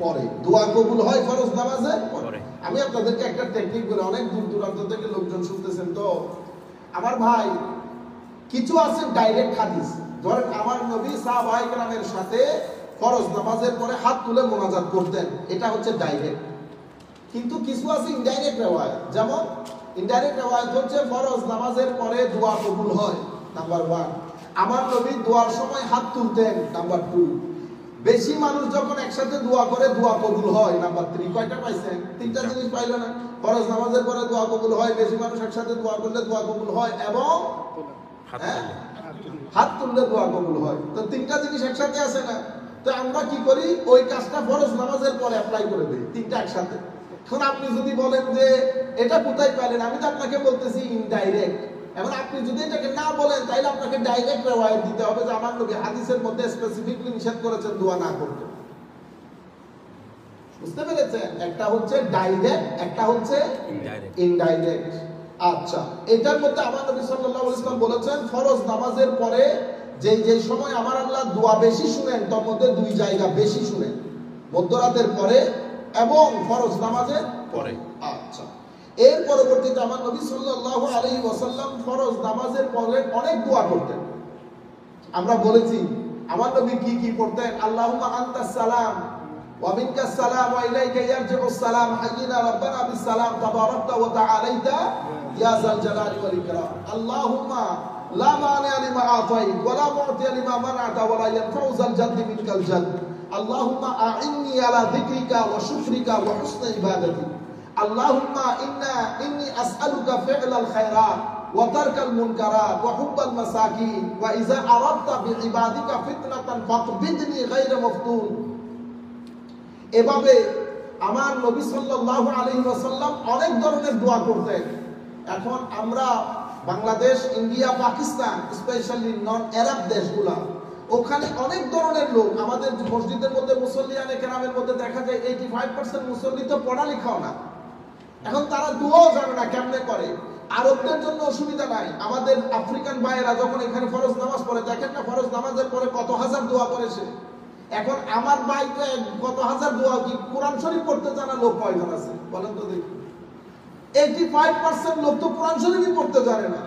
পরে, দোয়া কবুল হয় ফরজ নামাজে পরে। আমি আপনাদেরকে একটা টেকনিক বলে, অনেক দূর দূরান্ত থেকে লোকজন শুনতেছেন, তো আমার ভাই কিছু আছে ডাইরেক্ট হাদিস, ধরেন আমার নবী সাহাবায়ে কেরামের সাথে ফরজ নামাজের পরে হাত তুলে মোনাজাত করতেন, এটা হচ্ছে ডাইরেক্ট। কিন্তু কিছু আছে ইনডাইরেক্ট রিওয়ায়াত, যেমন ইনডাইরেক্ট রিওয়ায়াত হচ্ছে ফরজ নামাজের পরে দোয়া কবুল হয়, নাম্বার 1। আমার নবী দোয়ার সময় হাত তুলতেন, নাম্বার 2। বেশি মানুষ যখন একসাথে দোয়া করে দোয়া কবুল হয়, নাম্বার 3। কয়টা পাইছেন? তিনটা জিনিস পাইলো না? ফরজ নামাজের পরে দোয়া কবুল হয়, বেশি মানুষ একসাথে দোয়া করলে দোয়া কবুল হয়, এবং হাত তুললে দোয়া কবুল হয়। তো তিনটা জিনিস একসাথে আছে না? তো আমরা কি করি, ওই কাজটা ফরজ নামাজের পরে অ্যাপ্লাই করে দেই, তিনটা একসাথে। এখন আপনি যদি বলেন যে এটা কোথায় পেলেন, আমি তো আপনাকে বলতেছি ইনডাইরেক্ট। এখন আপনি যদি এটাকে না বলেন, তাইলে আপনাকে ডাইরেক্ট রিওয়ায়াত দিতে হবে যে আমার নবী হাদিসের মধ্যে স্পেসিফিকলি নিষেধ করেছেন দোয়া না করতে। বুঝতে পেরেছেন? একটা হচ্ছে ডাইরেক্ট, একটা হচ্ছে ইনডাইরেক্ট। আচ্ছা, এটার মধ্যে আমার নবী সাল্লাল্লাহু আলাইহি ওয়াসাল্লাম বলেছেন ফরজ নামাজের পরে যে সময় আমার আল্লাহ দোয়া বেশি শুনেন, তার মধ্যে 2 জায়গা বেশি শুনেন, মধ্যরাতের পরে এবং ফরজ নামাজের পরে। আচ্ছা, এর পরবর্তীতে আমার নবী সাল্লাল্লাহু আলাইহি ওয়াসাল্লাম ফরজ নামাজের পরে অনেক দোয়া করতেন। আমরা বলেছি আমার নবী কি কি পড়তেন, আল্লাহুম্মা আনতাস সালাম ওয়া মিনকাস সালাম ওয়া ইলাইকা ইয়ারজিউস সালাম হাইয়িনা রাব্বানা বিস সালাম তাবারাকতা ওয়া তাআলাইতা ইয়া যাল জালালি ওয়াল ইকরাম। আল্লাহুম্মা লা মানি'a লিমা আতাইত ওয়া লা মু'তিয়া লিমা মানা'তা ওয়া লা ইয়ানফা'ু যাল জাদ্দি মিনকাল জাদ আল্লাহুম্মা আ'inni আলা যিকরিকা ওয়া শুকরিকা ওয়া হুসনি ইবাদাতিক আল্লাহুম্মা inni আস'ালুকা ফি'লাল খায়রাত ওয়া তারকাল মুনকারাত ওয়া হুব্বাল মাসাকিন ওয়া ইযা আরাদতা বিইবাদিকা ফিতনাতান ফাকবিদনি গায়রা মাফতুন। এভাবে আমার নবী সাল্লাল্লাহু আলাইহি ওয়াসাল্লাম অনেক ধরনের দোয়া করতেন। এখন আমরা বাংলাদেশ, ইন্ডিয়া, পাকিস্তান, স্পেশালি নন আরব দেশগুলা, ওখানে অনেক ধরনের লোক, আমাদের মসজিদের মধ্যে মুসল্লিয়ানে কেরামের মধ্যে দেখা যায় 85% মুসল্লি তো পড়ালেখাও না। এখন তারা দোয়াও জানে না কেমনে করে। আরবদের জন্য অসুবিধা নাই, আমাদের আফ্রিকান ভাইয়েরা যখন এখানে ফরজ নামাজ পড়ে, দেখেন না ফরজ নামাজের পরে কত হাজার দোয়া করেছে। এখন আমার ভাই কত হাজার দোয়া, কি কোরআন শরীফ পড়তে জানা লোক কয়জন আছে বলেন তো দেখি? 85% লোক তো কোরআন শরীফই পড়তে জানে না।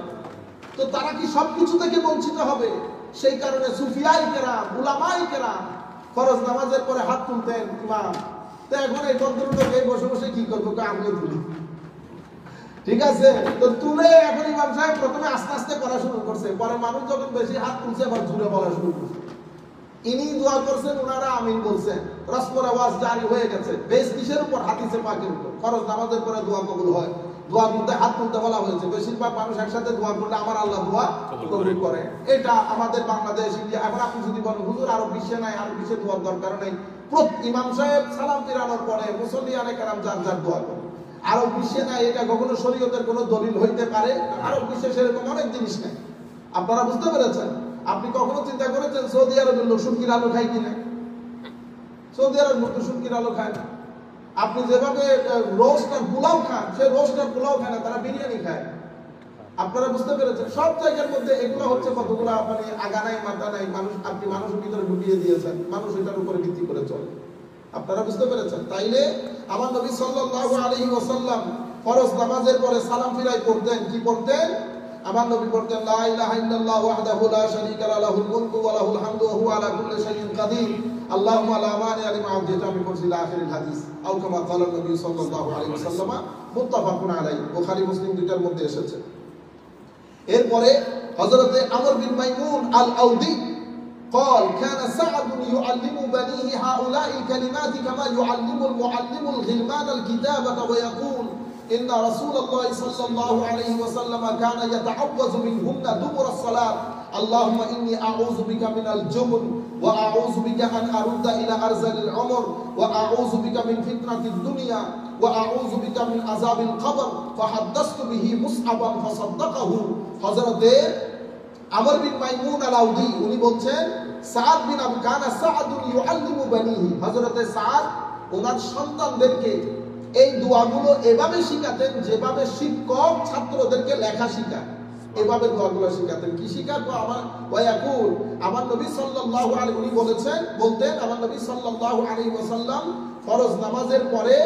তো তারা কি সবকিছু থেকে বঞ্চিত হবে? সেই কারণে সুফিয়াই কেরাম, উলামাই কেরাম ফরজ নামাজের পরে হাত তুলতেন ইমাম। তো এখন এই ভদ্রলোক এই বসে বসে কি করবো, আমিও তুলি, ঠিক আছে? তো তুলে এখন ইমাম সাহেব প্রথমে আস্তে আস্তে করা শুরু করছে, পরে মানুষ যখন বেশি হাত তুলছে আবার জুড়ে বলা শুরু করছে। ইনি দোয়া করছেন, ওনারা আমিন বলছেন, রসমের আওয়াজ জারি হয়ে গেছে। বেশ কিসের উপর? হাদিসে পাকের উপর। ফরজ নামাজের পরে দোয়া কবুল হয়, দোয়া করতে হাত তুলতে বলা হয়েছে। বেশিরভাগ মানুষ একসাথে দোয়া করলে আমার আল্লাহ দোয়া কবুল করে। এটা আমাদের বাংলাদেশ, ইন্ডিয়া। এখন আপনি যদি বলেন হুজুর আরব বিশ্বে নাই, আরব বিশ্বে দোয়ার দরকার নেই, ইমাম সাহেব সালাম ফিরানোর পরে মুসল্লিয়ানে কেরাম যার যার দোয়া করে। আরব বিশ্বে নাই, এটা কখনো শরীয়তের কোনো দলিল হইতে পারে? আরব বিশ্বে সেরকম অনেক জিনিস নেই। আপনারা বুঝতে পেরেছেন? আপনি কখনো চিন্তা করেছেন সৌদি আরবের লোক শুটকির আলু খায় কিনা? সৌদি আরব লোক তো শুটকির আলু খায় না। আপনি যেভাবে রোস্ট আর পোলাও খান, সে রোস্ট আর পোলাও খায় না, তারা বিরিয়ানি খায়। আপনারা বুঝতে পেরেছেন? সব জায়গার মধ্যে এগুলো হচ্ছে কতগুলো মানে আগা নাই মাথা নাই, মানুষ আপনি মানুষের ভিতরে ঢুকিয়ে দিয়েছেন, মানুষ এটার উপরে ভিত্তি করে চলে। আপনারা বুঝতে পেরেছেন? তাইলে আমার নবী সাল্লাল্লাহু আলাইহি ওয়াসাল্লাম ফরজ নামাজের পরে সালাম ফিরাই পড়তেন। কি পড়তেন? আমার নবী পড়তেন লা ইলাহা ইল্লাল্লাহ ওয়াহদাহু লা শারীকা লাহু লাহুল মুলকু ওয়া লাহুল হামদু ওয়া হুয়া আলা কুল্লি শাইইন কাদির আল্লাহুম্মা লা মানি'a লিমা আ'তাইতা। আমি পড়ছি লা আখিরিল হাদিস আও কামা ক্বালা নবী সাল্লাল্লাহু আলাইহি ওয়াসাল্লাম, মুত্তাফাকুন আলাইহি, বুখারী মুসলিম দুইটার মধ্যে এসেছে। এরপরে হযরতে আমর বিন মাইমুন আল আউদি قال كان سعد يعلم بنيه هؤلاء الكلمات كما يعلم المعلم الغلمان الكتابة ويقول إن رسول الله صلى الله عليه وسلم كان يتعوذ منهن دبر الصلاة اللهم إني أعوذ بك من الجبن وأعوذ بك أن أرد إلى أرذل العمر وأعوذ بك من فتنة الدنيا وأعوذ بك من عذاب القبر فحدثت به مصعبا فصدقه। حضرت আমর বিন মাইমুন আল-আউদি উনি বলছেন সাদ বিন আবু কানা সাদুন ইউআল্লিমু বানিহি, হযরতে সাদ ওনার সন্তানদেরকে এই দোয়াগুলো এভাবে শিখাতেন যেভাবে শিক্ষক ছাত্রদেরকে লেখা শেখায়, এভাবে দোয়াগুলো শিখাতেন। কি শিখাতো? আমার নবী সাল্লাল্লাহু আলাইহি উনি বলতেন আমার নবী সাল্লাল্লাহু আলাইহি ওয়াসাল্লাম ফরজ নামাজের পরে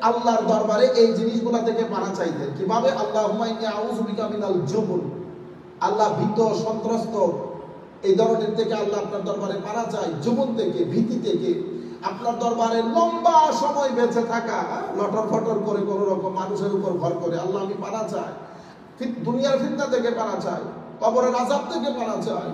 আল্লাহর দরবারে এই জিনিসগুলো থেকে পানা চাইতেন। কিভাবে? আল্লাহুম্মা ইন্নী আউযু বিকা মিনাল জুবন, আল্লাহ ভীত সন্ত্রস্ত এই ধরনের থেকে আল্লাহ আপনার দরবারে পানা চাই, জুবন থেকে, ভীতি থেকে। আপনার দরবারে লম্বা সময় বেঁচে থাকা, লটর ফটর করে কোন রকম মানুষের উপর ভর করে, আল্লাহ আমি পানা চাই। দুনিয়ার ফিতনা থেকে পানা চাই, কবরের আযাব থেকে পানা চাই।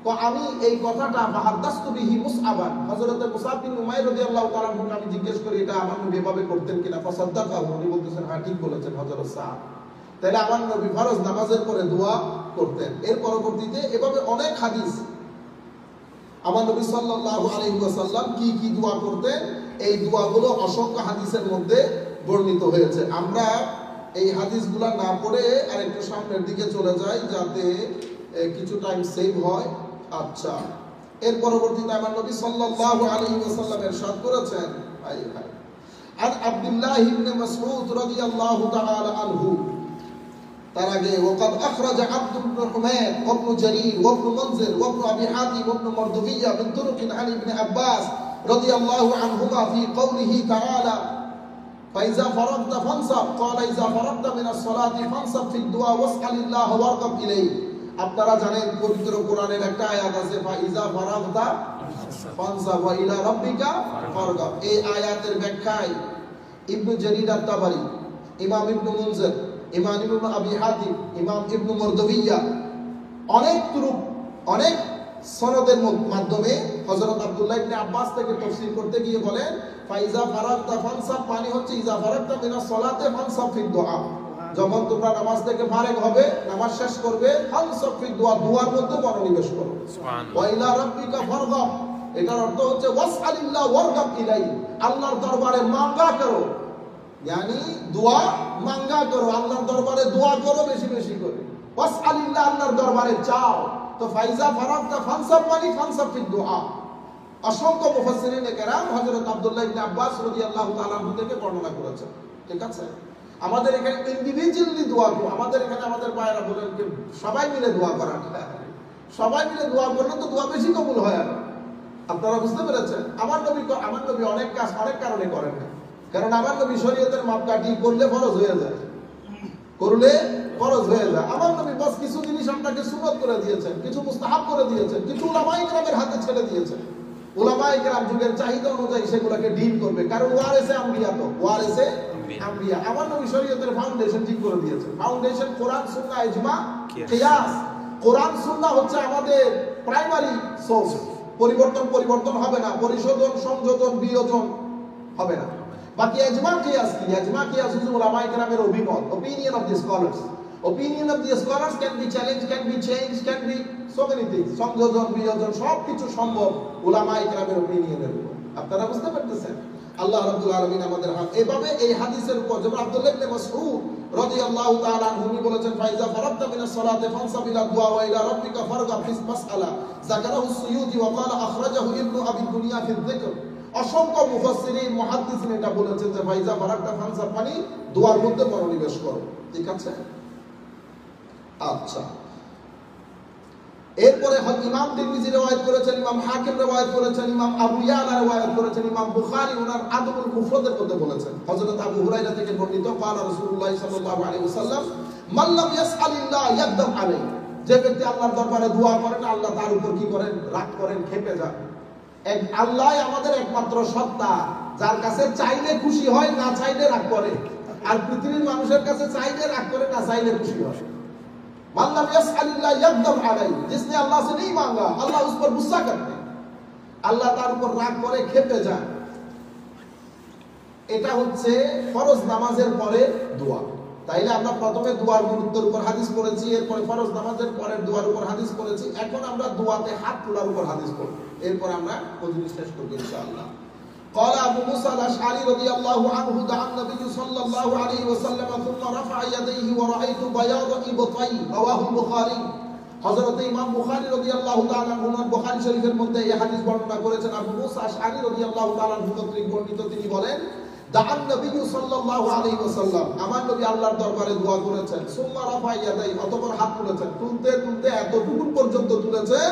তো আমি এই কথাটা ফাহাদাসতু বিহি মুসআবান, হযরত মুসআব বিন উমাইর রাদিয়াল্লাহু তাআলা আমি জিজ্ঞেস করি এটা আমার নবী এভাবে করতেন কিনা? ফাসাদ্দাকাহু, উনি বলতেছেন হ্যাঁ ঠিক বলেছেন হযরত সাদ। তাহলে আমার নবী ফরজ নামাজের পরে দোয়া করতেন। এর পরবর্তীতে এভাবে অনেক হাদিস আমার নবী সাল্লাল্লাহু আলাইহি ওয়াসাল্লাম কি কি দোয়া করতেন, এই দোয়াগুলো অসংখ্য হাদিসের মধ্যে বর্ণিত হয়েছে। আমরা এই হাদিসগুলো না পড়ে আর একটু সামনের দিকে চলে যাই যাতে কিছু টাইম সেভ হয়। আচ্ছা, এর পরবর্তীতে আমার নবী সাল্লাল্লাহু আলাইহি ওয়াসাল্লাম ইরশাদ করেছেন আন আব্দুল্লাহ ইবনে মাসউদ রাদিয়াল্লাহু তাআলা আনহু, তার আগে ওয়াকাদ আখরাজা আব্দ ইবনে হুমায়দ ওয়া ইবনে জারীর ওয়া ইবনে মুনজির ওয়া ইবনে আবি হাতিম ওয়া ইবনে মারদুবিয়্যা মিন তুরুক আন ইবনে আব্বাস রাদিয়াল্লাহু আনহুমা ফি কওলিহি তাআলা ফাইজা ফারাগতা ফানসাব ক্বালা ইজা ফারাগতা মিনাস সালাতি ফানসাব ফিদ দুআ ওয়াসআলিল্লাহ ওয়ারগাব ইলাইহি। আপনারা জানেন পবিত্র কোরআনের একটা আয়াত আছে ফাইজা ফারাগতা ফানসাব ওয়া ইলা রাব্বিকা ফারগাব। এই আয়াতের ব্যাখ্যায় ইবনে জারীর আত-তাবারি, ইমাম ইবনে মুনজির, ইমাম ইবনে আবি হাতিম, ইমাম ইবনে মারদুবিয়্যা অনেক তুরুপ অনেক সনদের মাধ্যমে হযরত আব্দুল্লাহ ইবনে আব্বাস থেকে তাফসীর করতে গিয়ে বলেন ফাইজা ফারাগতা ফানসাব, মানে হচ্ছে ইজা ফারাগতা মিনাস সালাতে ফানসাব ফি দুআ, যখন তোমরা নামাজ থেকে ফারেগ হবে, নামাজ শেষ করবে, ফানসাব ফি দুআ, দুআর মধ্যে মনোনিবেশ করো। সুবহানাল্লাহ। ওয়া ইলা রাব্বিকা ফারগাব, এটার অর্থ হচ্ছে ওয়াসআলিল্লাহ ওয়ারগাব ইলাই, আল্লাহর দরবারে মাঙ্গা করো, यानी দোয়া মাঙ্গা করো, আল্লাহর দরবারে দোয়া করো বেশি বেশি করে। ওয়াসআলিল্লাহ, আল্লাহর দরবারে চাও। তো ফাইজা ফারাগতা ফানসাব মানে ফানসাব ফি দুআ। অসংখ্য মুফাসসিরিনে কেরাম হযরত আব্দুল্লাহ ইবনে আব্বাস রাদিয়াল্লাহু তাআলা আনহু থেকে বর্ণনা করেছেন। ঠিক আছে, আমাদের এখানে ইন্ডিভিজুয়ালি দোয়া করো, আমাদের এখানে আমাদের ভাইরা বলেন যে সবাই মিলে দোয়া করা, সবাই মিলে দোয়া করলে তো দোয়া বেশি কবুল হয়। আর আপনারা বুঝতে পেরেছেন, আমার নবী অনেক কাজ অনেক কারণে করেন না, কারণ আমার নবী শরীয়তের মাপকাঠি করলে ফরজ হয়ে যায়, করলে ফরজ হয়ে যায়। আমার নবী বাস কিছু জিনিস আপনাকে সুন্নাত করে দিয়েছেন, কিছু মুস্তাহাব করে দিয়েছেন, কিছু উলামায়ে কেরামের হাতে ছেড়ে দিয়েছেন। উলামায়ে কেরাম যুগের চাহিদা অনুযায়ী সেগুলোকে ডিল করবে, কারণ ওয়ারিসে আম্বিয়া, তো ওয়ারিসে আম্বিয়া। আমার নবী শরীয়তের ফাউন্ডেশন ঠিক করে দিয়েছেন। ফাউন্ডেশন কোরআন, সুন্নাহ, ইজমা, কিয়াস। কোরআন সুন্নাহ হচ্ছে আমাদের প্রাইমারি সোর্স। পরিবর্তন হবে না, পরিশোধন, সংযোজন, বিয়োজন হবে না। বাকি ইজমা, কিয়াস কি? ইজমা, কিয়াস হচ্ছে উলামায়ে কেরামের অভিমত, opinion of the scholars. Opinion of the scholars can be challenged, can be changed, can be so many things. সংযোজন, বিয়োজন সবকিছু সম্ভব উলামায়ে কেরামের অপিনিয়নের উপর। আপনারা বুঝতে পারতেছেন? আল্লাহ রাব্বুল আলামিন আমাদের এভাবে এই হাদিসের উপর, যেমন আব্দুল্লাহ ইবনে মাসউদ রাদিয়াল্লাহু তাআলা আনহু বলেছেন ফাইজা ফারাগতা মিনাস সালাতি ফানসাব ইলা দুআ ওয়া ইলা রাব্বিকা ফারগাব ফিস মাসআলা, যাকারাহু সুয়ুতি ওয়া ক্বালা আখরাজাহু ইবনু আবি দুনিয়া ফি যিকর। অসংখ্য মুফাসসিরিন মুহাদ্দিসিন এটা বলেছেন যে ফাইজা ফারাগতা ফানসাব মানে দুআর মধ্যে মনোনিবেশ করো। ঠিক আছে, আচ্ছা। এরপরে ইমাম তিরমিজি রওয়ায়াত করেছেন, ইমাম হাকিম রওয়ায়াত করেছেন, ইমাম আবু ইয়ালা রওয়ায়াত করেছেন, ইমাম বুখারী ওনার আদবুল মুফরাদের মধ্যে বলেছেন, হযরত আবু হুরায়রা থেকে বর্ণিত, ক্বালা রাসূলুল্লাহ সাল্লাল্লাহু আলাইহি ওয়াসাল্লাম মান লাম ইয়াসআলিল্লাহ ইয়াকদাম আলাইহি, যে ব্যক্তি আল্লাহর দরবারে দোয়া করে না, আল্লাহ তার উপর কি করেন? রাগ করেন, ক্ষেপে যান। আল্লাহ আমাদের একমাত্র সত্তা, যার কাছে চাইলে খুশি হয়, না চাইলে রাগ করে। আর পৃথিবীর মানুষের কাছে চাইলে রাগ করে, না চাইলে খুশি হয়। মান লাম ইয়াসআলিল্লাহ ইয়াকদাম আলাইহি, जिसने अल्लाह से नहीं मांगा अल्लाह उस पर गुस्सा करते हैं, আল্লাহ তার উপর রাগ করে, ক্ষেপে যায়। এটা হচ্ছে ফরজ নামাজের পরে দোয়া। তাইলে আমরা প্রথমে দোয়ার গুরুত্বের উপর হাদিস পড়েছি, এরপরে ফরজ নামাজের পরের দোয়ার উপর হাদিস পড়েছি, এখন আমরা দোয়াতে হাত তোলার উপর হাদিস পড়ব। এরপর আমরা মজলিস শেষ করব ইনশাআল্লাহ। قال أبو موسى الأشعري رضي الله عنه دعا النبي صلى الله عليه وسلم ثم رفع يديه ورأيت بياض إبطيه رواه البخاري। হযরত ইমাম বুখারী রাদিয়াল্লাহু তাআলা আনহু বুখারী শরীফের মধ্যে এই হাদিস বর্ণনা করেছেন। আবু মুসা আশআরী রাদিয়াল্লাহু তাআলা আনহু কর্তৃক বর্ণিত, তিনি বলেন দাআন নবী সাল্লাল্লাহু আলাইহি ওয়াসাল্লাম, আমার নবী আল্লাহর দরবারে দোয়া করেছেন, সুম্মা রাফা ইয়াদাই, অতঃপর হাত তুলেছেন, তুলতে তুলতে এতটুকু পর্যন্ত তুলেছেন,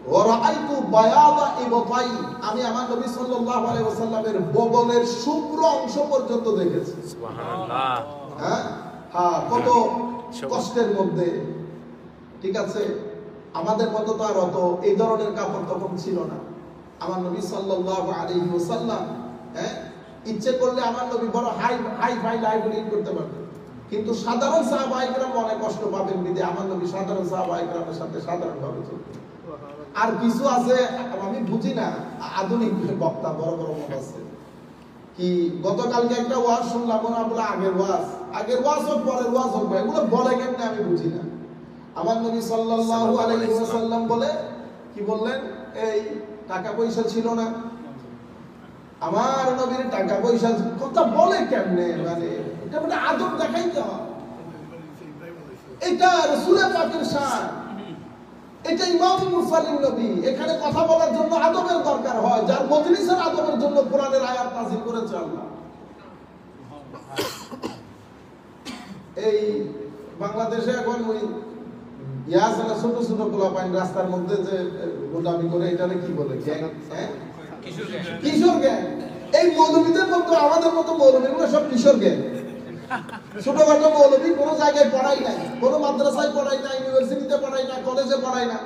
ওয়া রাআইতু বায়াদা ইবতাই, আমি আমার নবী সাল্লাল্লাহু আলাইহি ওয়াসাল্লামের বগলের শুভ্র অংশ পর্যন্ত দেখেছি। সুবহানাল্লাহ। হ্যাঁ, কত কষ্টের মধ্যে। ঠিক আছে, আমাদের মতো তো আর অত এই ধরনের কাপড় তখন ছিল না। আমার নবী সাল্লাল্লাহু আলাইহি ওয়াসাল্লাম ইচ্ছে করলে আমার নবী বড় হাই ফাই লাইব্রেরি করতে পারতেন, কিন্তু সাধারণ সাহাবায়ে কেরাম অনেক কষ্ট পাবেন বিদে আমার নবী সাধারণ সাহাবায়ে কেরামের সাথে সাধারণভাবে চলতেন। আর কিছু আছে আমি বুঝি না, আধুনিক বক্তা বড় বড় মুফাসসির কি, গতকালকে একটা ওয়াজ শুনলাম, ওরা বলে আগের ওয়াজ হোক পরের ওয়াজ হোক, এগুলো বলে কেমনে আমি বুঝি না। আমার নবী সাল্লাল্লাহু আলাইহি ওয়াসাল্লাম বলে কি বললেন, এই টাকা পয়সা ছিল না, আমার নবীর টাকা পয়সা কথা বলে কেমনে, মানে এটা মানে আদব দেখাইতে হয়। এটা রাসূল পাকের শান, এটা ইমামুল মুরসালিন নবী, এখানে কথা বলার জন্য আদবের দরকার হয়, যার মজলিসের আদবের জন্য কোরআনের আয়াত নাযিল করেছে আল্লাহ। এই বাংলাদেশে এখন ওই ইয়াসনা ছোট ছোট পোলাপাইন রাস্তার মধ্যে যে গোলামি করে, এটারে কি বলে, গ্যাং, কিশোর গ্যাং। এই মৌলবীদের মধ্যে আমাদের মতো মৌলবীগুলো সব কিশোর গ্যাং, ছোটখাটো মৌলবী, কোনো জায়গায় পড়াই নাই, কোনো মাদ্রাসায় পড়াই না, ইউনিভার্সিটিতে পড়াই না, কলেজে পড়াই না,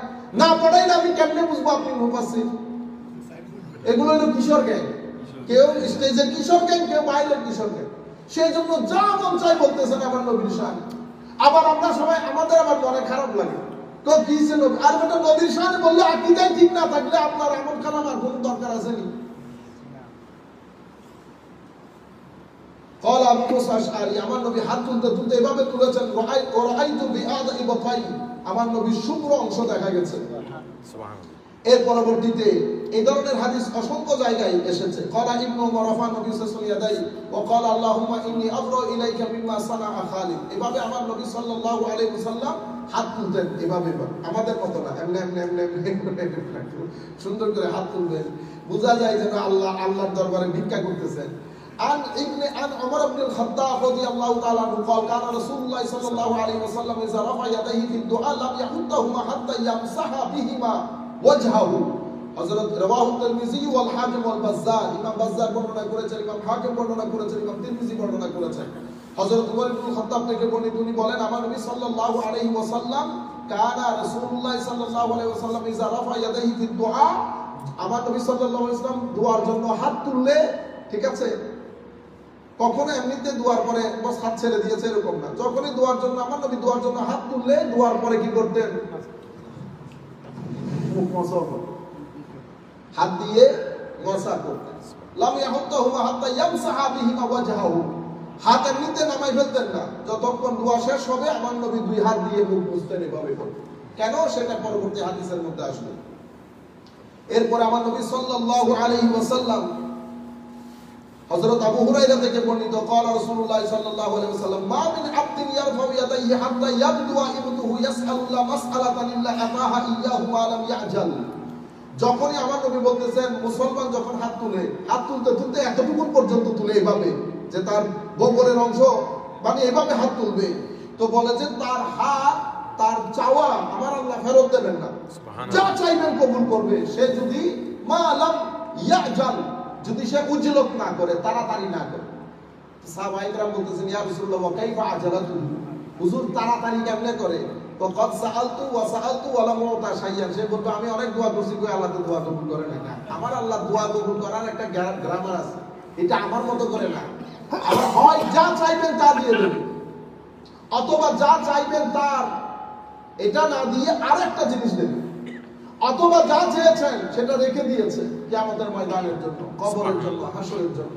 না পড়াই না, আমি কেমনে বুঝবো আপনি মুফাসসির? এগুলো হলো কিশোর গ্যাং। কেউ স্টেজের কিশোর গ্যাং, কেউ বাইরের কিশোর গ্যাং। সেই জন্য যা মন চাই বলতেছেন আমার নবীর শান। আবার আমরা সবাই, আমাদের আবার মনে খারাপ লাগে, তো কি ছিল আর বেটা নবীর সামনে বললে আকীদাই ঠিক না থাকলে আপনার আমল কালামার কোনো দরকার আছে নি? قال ابو موسى الاشعري আমার নবী হাত তুলতে তুলতে এভাবে তুলেছেন রাআইতু বিআদাই বাতাই আমার নবীর শুভ্র অংশ দেখা গেছে। সুবহানাল্লাহ। এর পরবর্তীতে এই ধরনের হাদিস অসংখ্য জায়গায় এসেছে। ক্বালা ইবনু উমর রাফা নবী সাল্লাল্লাহু আলাইহি ওয়াসাল্লাম ওয়া ক্বালা আল্লাহুম্মা ইন্নী আবরা ইলাইকা মিম্মা সানাআ খালিদ। এভাবে আমার নবী সাল্লাল্লাহু আলাইহি ওয়াসাল্লাম হাত তুলতেন এভাবে। আমাদের মত না এমনি সুন্দর করে হাত তুলবেন, বোঝা যায় যেন আল্লাহর দরবারে ভিক্ষা করতেছেন। عن عمر بن الخطاب رضي الله تعالى عنه قال كان رسول الله صلى الله عليه وسلم إذا رفع يديه في الدعاء لم يحطهما حتى يمسح بهما وجهه। হযরত রাওয়াহু তিরমিজি ওয়াল হাকিম ওয়াল বাজ্জার, ইমাম বাজ্জার বর্ণনা করেছেন, ইমাম হাকিম বর্ণনা করেছেন, ইমাম তিরমিজি বর্ণনা করেছেন। হযরত উমর ইবনে খাত্তাব থেকে বর্ণিত তিনি বলেন আমার নবী সাল্লাল্লাহু আলাইহি ওয়াসাল্লাম কানা রাসূলুল্লাহ সাল্লাল্লাহু আলাইহি ওয়াসাল্লাম ইযা রাফা ইয়াদাইহি ফি দুআ, আমার নবী সাল্লাল্লাহু আলাইহি ওয়াসাল্লাম দুআর জন্য হাত তুললে, ঠিক আছে, কখনো এমনিতে দুয়ার পরে বস হাত ছেড়ে দিয়েছে এরকম না, যখনই দুয়ার জন্য আমার নবী দুয়ার জন্য হাত তুললে দুয়ার পরে কি করতেন? মুখ মসা করতেন, হাত দিয়ে মসা করতেন। লাম ইয়াহুত্তাহুমা হাত্তা ইয়ামসাহা বিহিমা ওয়াজহাহু, হাত এমনিতে নামাই ফেলতেন না, যতক্ষণ দুয়া শেষ হবে আমার নবী দুই হাত দিয়ে মুখ মুছতেন এভাবে করতেন। কেন? সেটা পরবর্তী হাদিসের মধ্যে আসবে। এরপর আমার নবী সাল্লাল্লাহু আলাইহি ওয়াসাল্লাম হযরত আবু হুরায়রা থেকে বর্ণিত قال رسول الله صلى الله عليه وسلم ما من عبد يرفع يديه حتى يبدو ابنه يسأل الله مسألة الا اتاها اياه ما لم يعجل। যখনই আমার নবী বলতেছেন মুসলমান যখন হাত তুলতে তুলতে এতটুকু পর্যন্ত তুলে এভাবে যে তার বগলের অংশ মানে এভাবে হাত তুলবে, তো বলে যে তার হাত তার চাওয়া আমার আল্লাহ ফেরত দেবেন না, যা চাইবেন কবুল করবে। সে যদি মা লাম ইয়াজাল, যদি সে উজলত না করে, তাড়াতাড়ি না করে। সাহাবায়ে কেরাম বলতেছেন ইয়া রাসূলুল্লাহ ওয়া কাইফা আজালাতু, হুজুর তাড়াতাড়ি কেমনে করে? তো কদ সাআলতু ওয়া সাআলতু ওয়া লাম উতা শাইয়ান, সে বলবে আমি অনেক দোয়া করছি কই আল্লাহ তো দোয়া কবুল করে না। আমার আল্লাহ দোয়া কবুল করার একটা গ্রামার আছে, এটা আমার মতো করে না। আমার হয় যা চাইবেন তা দিয়ে দেবেন, অথবা যা চাইবেন তার এটা না দিয়ে আরেকটা জিনিস দেবেন, অথবা যা চেয়েছেন সেটা রেখে দিয়েছে কিয়ামতের ময়দানের জন্য, কবরের জন্য, হাসরের জন্য।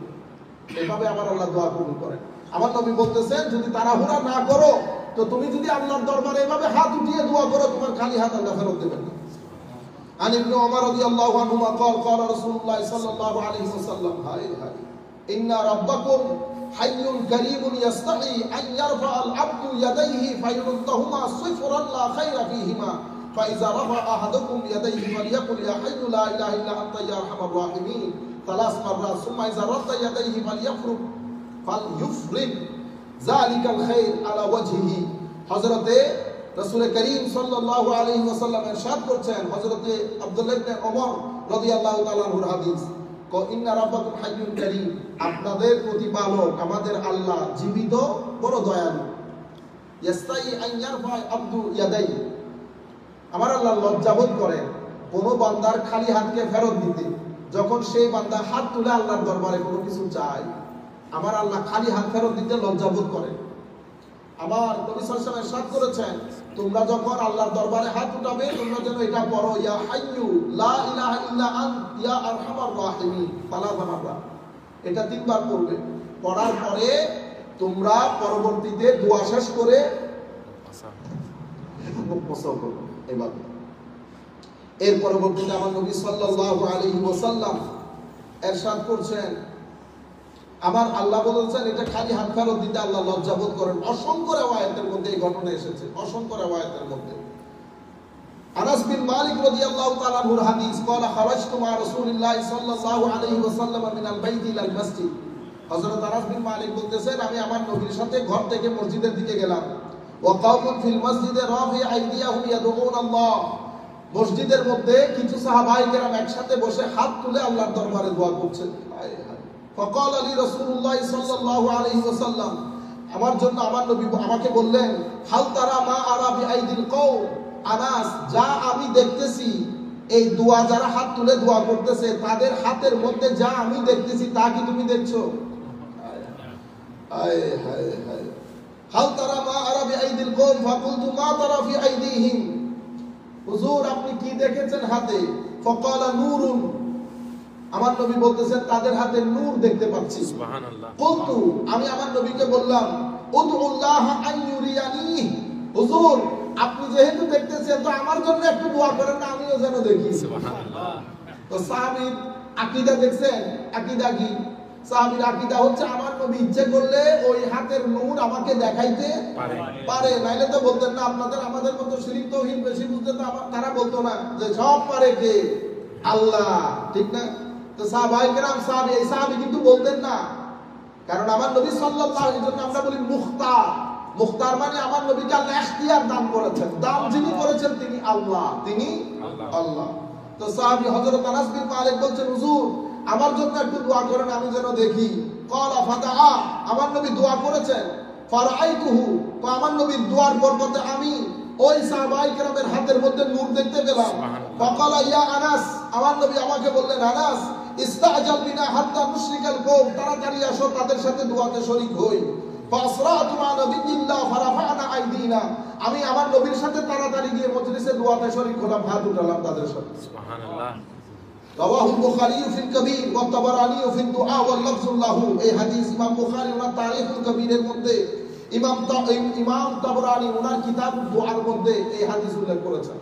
এভাবে আমার আল্লাহ দোয়া কবুল করেন। আমার নবী বলতেছেন যদি তাড়াহুড়া না করো, তো তুমি যদি আল্লাহর দরবারে এভাবে হাত উঠিয়ে দোয়া করো, তোমার খালি হাত আল্লাহ ফেরত দেবেন না। عن ابن عمر رضي الله عنهما قال قال رسول الله صلى الله عليه وسلم إن ربكم حي كريم يستحي أن يرفع العبد يديه فيردهما صفرا لا خير فيهما فإذا رفع أحدكم يديه فليقل يا حي لا إله إلا أنت يا أرحم الراحمين 3 مرات ثم إذا رد يديه فليفرغ ذلك الخير على وجهه। হযরতে রাসূল করিম সাল্লাল্লাহু আলাইহি ওয়াসাল্লাম ইরশাদ করেছেন, হযরতে আব্দুল্লাহ ইবনে ওমর রাদিয়াল্লাহু তাআলা আনহুর হাদিস, ইন্না রাব্বাকুম হাইয়ুন কারীম, আপনাদের প্রতিপালক আমাদের আল্লাহ জীবিত বড় দয়ালু। ইয়াস্তাই আন ইয়ারফা আব্দু ইয়াদাই, আমার আল্লাহ লজ্জাবোধ করেন কোন বান্দার খালি হাতকে ফেরত দিতে। যখন সেই বান্দা হাত তুলে আল্লাহর দরবারে কোনো কিছু চায়, আমার আল্লাহ খালি হাত ফেরত দিতে লজ্জাবোধ করেন। আমার নবী সাল্লাল্লাহু আলাইহি ওয়াসাল্লাম ইরশাদ করেছেন, তোমরা যখন আল্লাহর দরবারে হাত উঠাবে তোমরা যেন এটা পড়ো ইয়া হাইয়ু লা ইলাহা ইল্লা আনতা ইয়া আরহামার রাহিমিন, এটা 3 বার পড়বে। পড়ার পরে তোমরা পরবর্তীতে দোয়া শেষ করে এভাবে। এর পরবর্তীতে আমার নবী সাল্লাল্লাহু আলাইহি ওয়াসাল্লাম ইরশাদ করছেন, আমার আল্লাহ বলেছেন এটা খালি হাত ফেরত দিতে আল্লাহ লজ্জাবোধ করেন। অসংখ্য riwayat-এর মধ্যে এই ঘটনা এসেছে, অসংখ্য riwayat-এর মধ্যে। আনাস বিন মালিক রাদিয়াল্লাহু তাআলা আনহুর হাদিস, قال خرجت مع رسول الله صلى الله عليه وسلم من البيت الى المسجد। হযরত আনাস বিন মালিক বলতেছেন আমি আমার নবীর সাথে ঘর থেকে মসজিদের দিকে গেলাম। ওয়া কাওমুন ফিল মসজিদে রাফি আইদিয়াহুম ইয়াদউন আল্লাহ, মসজিদের মধ্যে কিছু সাহাবায়ে কেরাম একসাথে বসে হাত তুলে আল্লাহর দরবারে দোয়া করছেন। فقال لي رسول الله صلى الله عليه وسلم, আমার জন্য আমার নবী আমাকে বললেন, হাল তারা মা আরা বিআইদিল কওম, আনাস যা আমি দেখতেছি এই দোয়া যারা হাত তুলে দোয়া করতেছে তাদের হাতের মধ্যে যা আমি দেখতেছি তা কি তুমি দেখছো? হায় হায় হায়। হাল তারা মা আরা বিআইদিল কওম ফাকুলতু মা তারা ফি আইদিহিম, হুজুর আপনি কি দেখেছেন হাতে? ফাকালা নূরুন, আমার নবী বলতেছেন তাদের হাতে নূর দেখতে পাচ্ছি। সুবহানাল্লাহ। কুলতু, আমি আমার নবীকে বললাম, উদউল্লাহ আন ইউরিয়ানি, হুজুর আপনি যেহেতু দেখতেছেন তো আমার জন্য একটু দোয়া করেন না, আমিও যেন দেখি। সুবহানাল্লাহ। তো সাহাবীর আকীদা দেখছেন, আকীদা কি? সাহাবীর আকীদা হচ্ছে আমার নবী ইচ্ছে করলে ওই হাতের নূর আমাকে দেখাইতে পারে, নাইলে তো বলতেন না। আপনাদের আমাদের মতো শিরক তাওহীদ বেশি বুঝতে তো তারা বলতো না যে সব পারে কে? আল্লাহ, ঠিক না? তো সাহাবায়ে কেরাম সাহাবী কিন্তু বলতেন না, কারণ আমার নবী সাল্লাল্লাহু আলাইহি ওয়াসাল্লাম, আমরা বলি মুখতার। মুখতার মানে আমার নবীকে আল্লাহ ইখতিয়ার দান করেছেন, দান যিনি করেছেন তিনি আল্লাহ, তিনি আল্লাহ। তো সাহাবী হযরত আনাস বিন মালিক বলছেন, হুজুর আমার জন্য একটু দোয়া করেন, আমি যেন দেখি। ক্বালা ফাদাআ, আমার নবী দোয়া করেছেন। ফারাআইতুহু, তো আমার নবীর দোয়ার বরকতে আমি ওই সাহাবায়ে কেরামের হাতের মধ্যে নূর দেখতে পেলাম। ফাকালা ইয়া আনাস, আমার নবী আমাকে বললেন, আনাস ইস্তাজাল বিনা হাত্তা মুশরিকাল কওম, তাড়াতাড়ি আসো তাদের সাথে দোয়াতে শরীক হই। ফাসরাতু মা নাবিয়্যিল্লাহ ফারাফা'না আইদিনা, আমি আমার নবীর সাথে তাড়াতাড়ি গিয়ে মজলিসে দোয়াতে শরীক হলাম, হাত উঠালাম তাদের সাথে। সুবহানাল্লাহ। রাওয়াহুল বুখারী ফিল কবীর ওয়া তাবারানী ফিল দুআ ওয়াল লফযু লাহু, এই হাদিস ইমাম বুখারী ওনার তারিখুল কবীরের মধ্যে, ইমাম তাবরানী ওনার কিতাব দুআর মধ্যে এই হাদিস উল্লেখ করেছেন।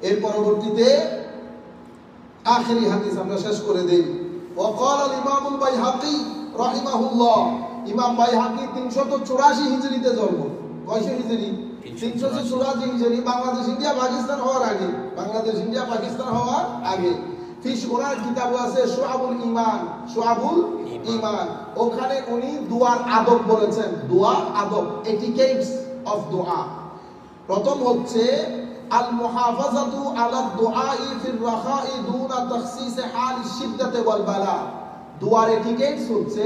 এর পরবর্তীতে আখেরি হাদিস আমরা শেষ করে দেই। ওয়া ক্বালা আল ইমামুল বাইহাকী রাহিমাহুল্লাহ, ইমাম বাইহাকী 384 হিজরিতে জন্ম। কয়শো হিজরি? 384 হিজরি, বাংলাদেশ ইন্ডিয়া পাকিস্তান হওয়ার আগে, বাংলাদেশ ইন্ডিয়া পাকিস্তান হওয়ার আগে। ফিশ ওনার কিতাব আছে শুআবুল ঈমান, শুআবুল ঈমান, ওখানে উনি দুআর আদব বলেছেন, দুআর আদব, এটিকেটস অফ দোয়া। প্রথম হচ্ছে আল মুহাফাজাতু আলা দুআই ফির রাখাই দুনা তাখসিস হালিশ শিদ্দাতি ওয়াল বালা। দুআর এটিকেটস হচ্ছে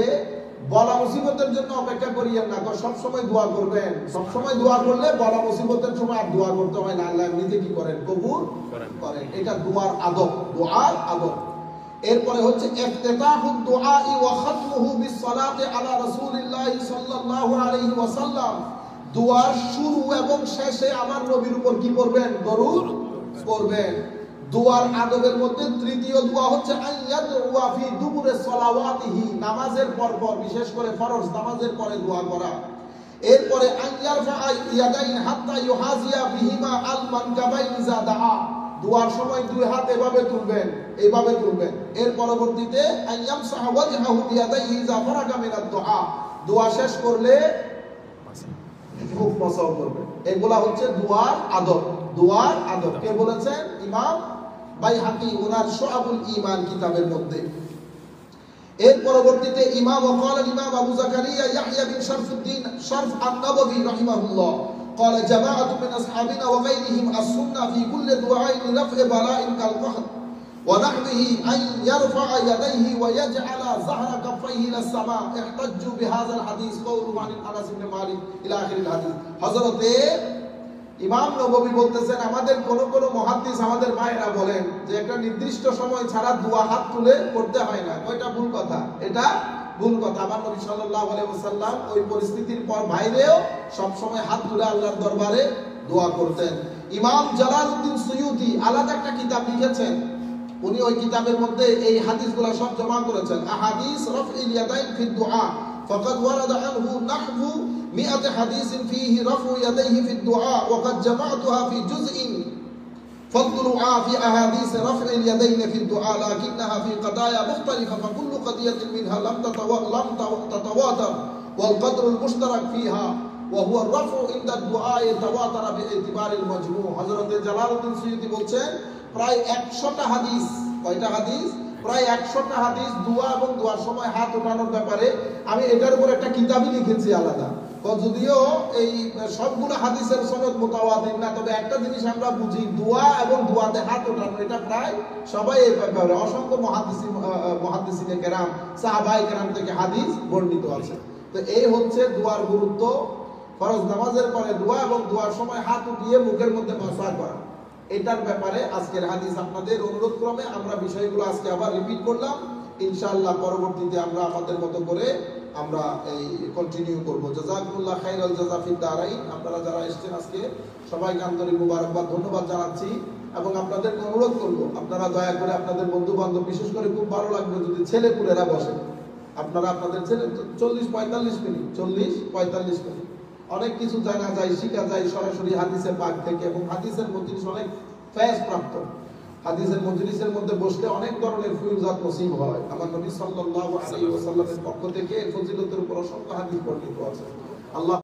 বলা মুসিবতের জন্য অপেক্ষা করিয়েন না, সব সময় দোয়া করবেন। সব সময় দোয়া করলে বলা মুসিবতের সময় আর দোয়া করতে হয় না, আল্লাহ এমনিতে কি করেন? কবুল করেন। এটা দুআর আদব, দুআর আদব। এরপরে হচ্ছে ইফতিতাহুদ দুআই ওয়া খাতমুহু বিসসালাতি আলা রাসূলিল্লাহ সাল্লাল্লাহু আলাইহি ওয়াসাল্লাম, দুআর শুরু এবং শেষে আমার নবীর উপর কি করবেন? দরুদ পড়বেন। দুআর আদবের মধ্যে তৃতীয় দোয়া হচ্ছে আইয়াদুয়া ফি দুবুরে সালাওয়াতিহি, নামাজের পর পর, বিশেষ করে ফরজ নামাজের পরে দোয়া করা। এরপরে আইয়ারফা ইয়াদাইন হাত্তা ইউহাজিয়া বিহিমা আল মানকাবাইন ইযা দাআ, দোয়ার সময় দুই হাত এভাবে তুলবেন, এইভাবে তুলবেন। এর পরবর্তীতে আইয়ামসাহা ওয়াজহাহু বিয়াদাইহি ইযা ফারাগা মিনাদ দুআ, দোয়া শেষ করলে মুখ মসাও করবেন। এগুলা হচ্ছে দুআর আদব, দুআর আদব। কে বলেছেন? ইমাম বাইহাকী ওনার শুআবুল ঈমান কিতাবের মধ্যে। এর পরবর্তীতে ইমাম ওয়াকাল ইমাম আবু জাকারিয়া ইয়াহইয়া বিন শরফুদ্দিন শরফ আন-নববী রাহিমাহুল্লাহ قال جماعة من أصحابنا وغيرهم السنة في كل دعاء لرفع بلاء كالقحط ونحوه أن يرفع يديه ويجعل ظهر كفيه إلى السماء احتجوا بهذا الحديث قوله عن أنس بن مالك إلى آخر الحديث। হযরত ইমাম নববী বলতেছেন, আমাদের কোন কোন মুহাদ্দিস আমাদের মায়েরা বলেন যে একটা নির্দিষ্ট সময় ছাড়া দোয়া হাত তুলে করতে হয় না। ওইটা ভুল কথা, এটা ভুল কথা। আমার নবী সাল্লাল্লাহু আলাইহি ওয়াসাল্লাম ওই পরিস্থিতির পর বাইরেও সব সময় হাত তুলে আল্লাহর দরবারে দোয়া করতেন। ইমাম জালালউদ্দিন সুয়ুতি আলাদা একটা কিতাব লিখেছেন, উনি ওই কিতাবের মধ্যে এই হাদিসগুলো সব জমা করেছেন। আহাদিস রাফইল ইয়াদাইন ফি দুআ ফাকাদ ওয়ারাদা আনহু নাহবু 100 حديث فيه رفع يديه في الدعاء وقد جمعتها في جزء فضلوا في أحاديث رفع اليدين في الدعاء لكنها في قضايا مختلفة فكل قضية منها لم تتواتر والقدر المشترك فيها وهو الرفع عند الدعاء تواتر باعتبار المجموع। হযরত জালালউদ্দিন সুয়ুতি বলছেন প্রায় 100টা হাদিস, কয়টা হাদিস? প্রায় 100টা হাদিস দোয়া এবং দোয়ার সময় হাত ওঠানোর ব্যাপারে। আমি এটার উপর একটা কিতাবই লিখেছি আলাদা। যদিও এই সবগুলো হাদিসের সনদ মুতাওয়াতির না, তবে একটা জিনিস আমরা বুঝি, দোয়া এবং দোয়াতে হাত ওঠানো এটা প্রায় সবাই এই ব্যাপারে, অসংখ্য মুহাদ্দিসিনে কেরাম, সাহাবায়ে কেরাম থেকে হাদিস বর্ণিত আছে। তো এই হচ্ছে দোয়ার গুরুত্ব। ফরজ নামাজের পরে দোয়া এবং দোয়ার সময় হাত উঠিয়ে মুখের মধ্যে মাসা করা, এটার ব্যাপারে আজকের হাদিস আপনাদের অনুরোধ ক্রমে আমরা বিষয়গুলো আজকে আবার রিপিট করলাম। ইনশাআল্লাহ পরবর্তীতে আমরা আমাদের মতো করে আমরা এই কন্টিনিউ করব। জাযাকুমুল্লাহ খাইরাল জাযা ফিদ দারাইন। আপনারা যারা এসেছেন আজকে সবাইকে আন্তরিক মুবারকবাদ, ধন্যবাদ জানাচ্ছি এবং আপনাদেরকে অনুরোধ করব আপনারা দয়া করে আপনাদের বন্ধু বান্ধব, বিশেষ করে খুব ভালো লাগবে যদি ছেলেপুলেরা বসে, আপনারা আপনাদের ছেলে 40-45 মিনিট, 40-45 মিনিট অনেক কিছু জানা যায়, শিখা যায় সরাসরি হাদিসের পাক থেকে, এবং হাদিসের মজলিস অনেক ফয়েজ প্রাপ্ত। হাদিসের মজলিসের মধ্যে বসলে অনেক ধরনের ফুয়ুজাত নসিব হয়। আমার নবী সাল্লাল্লাহু আলাইহি ওয়াসাল্লামের পক্ষ থেকে ফজিলতের উপর অসংখ্য হাদিস বর্ণিত আছে। আল্লাহ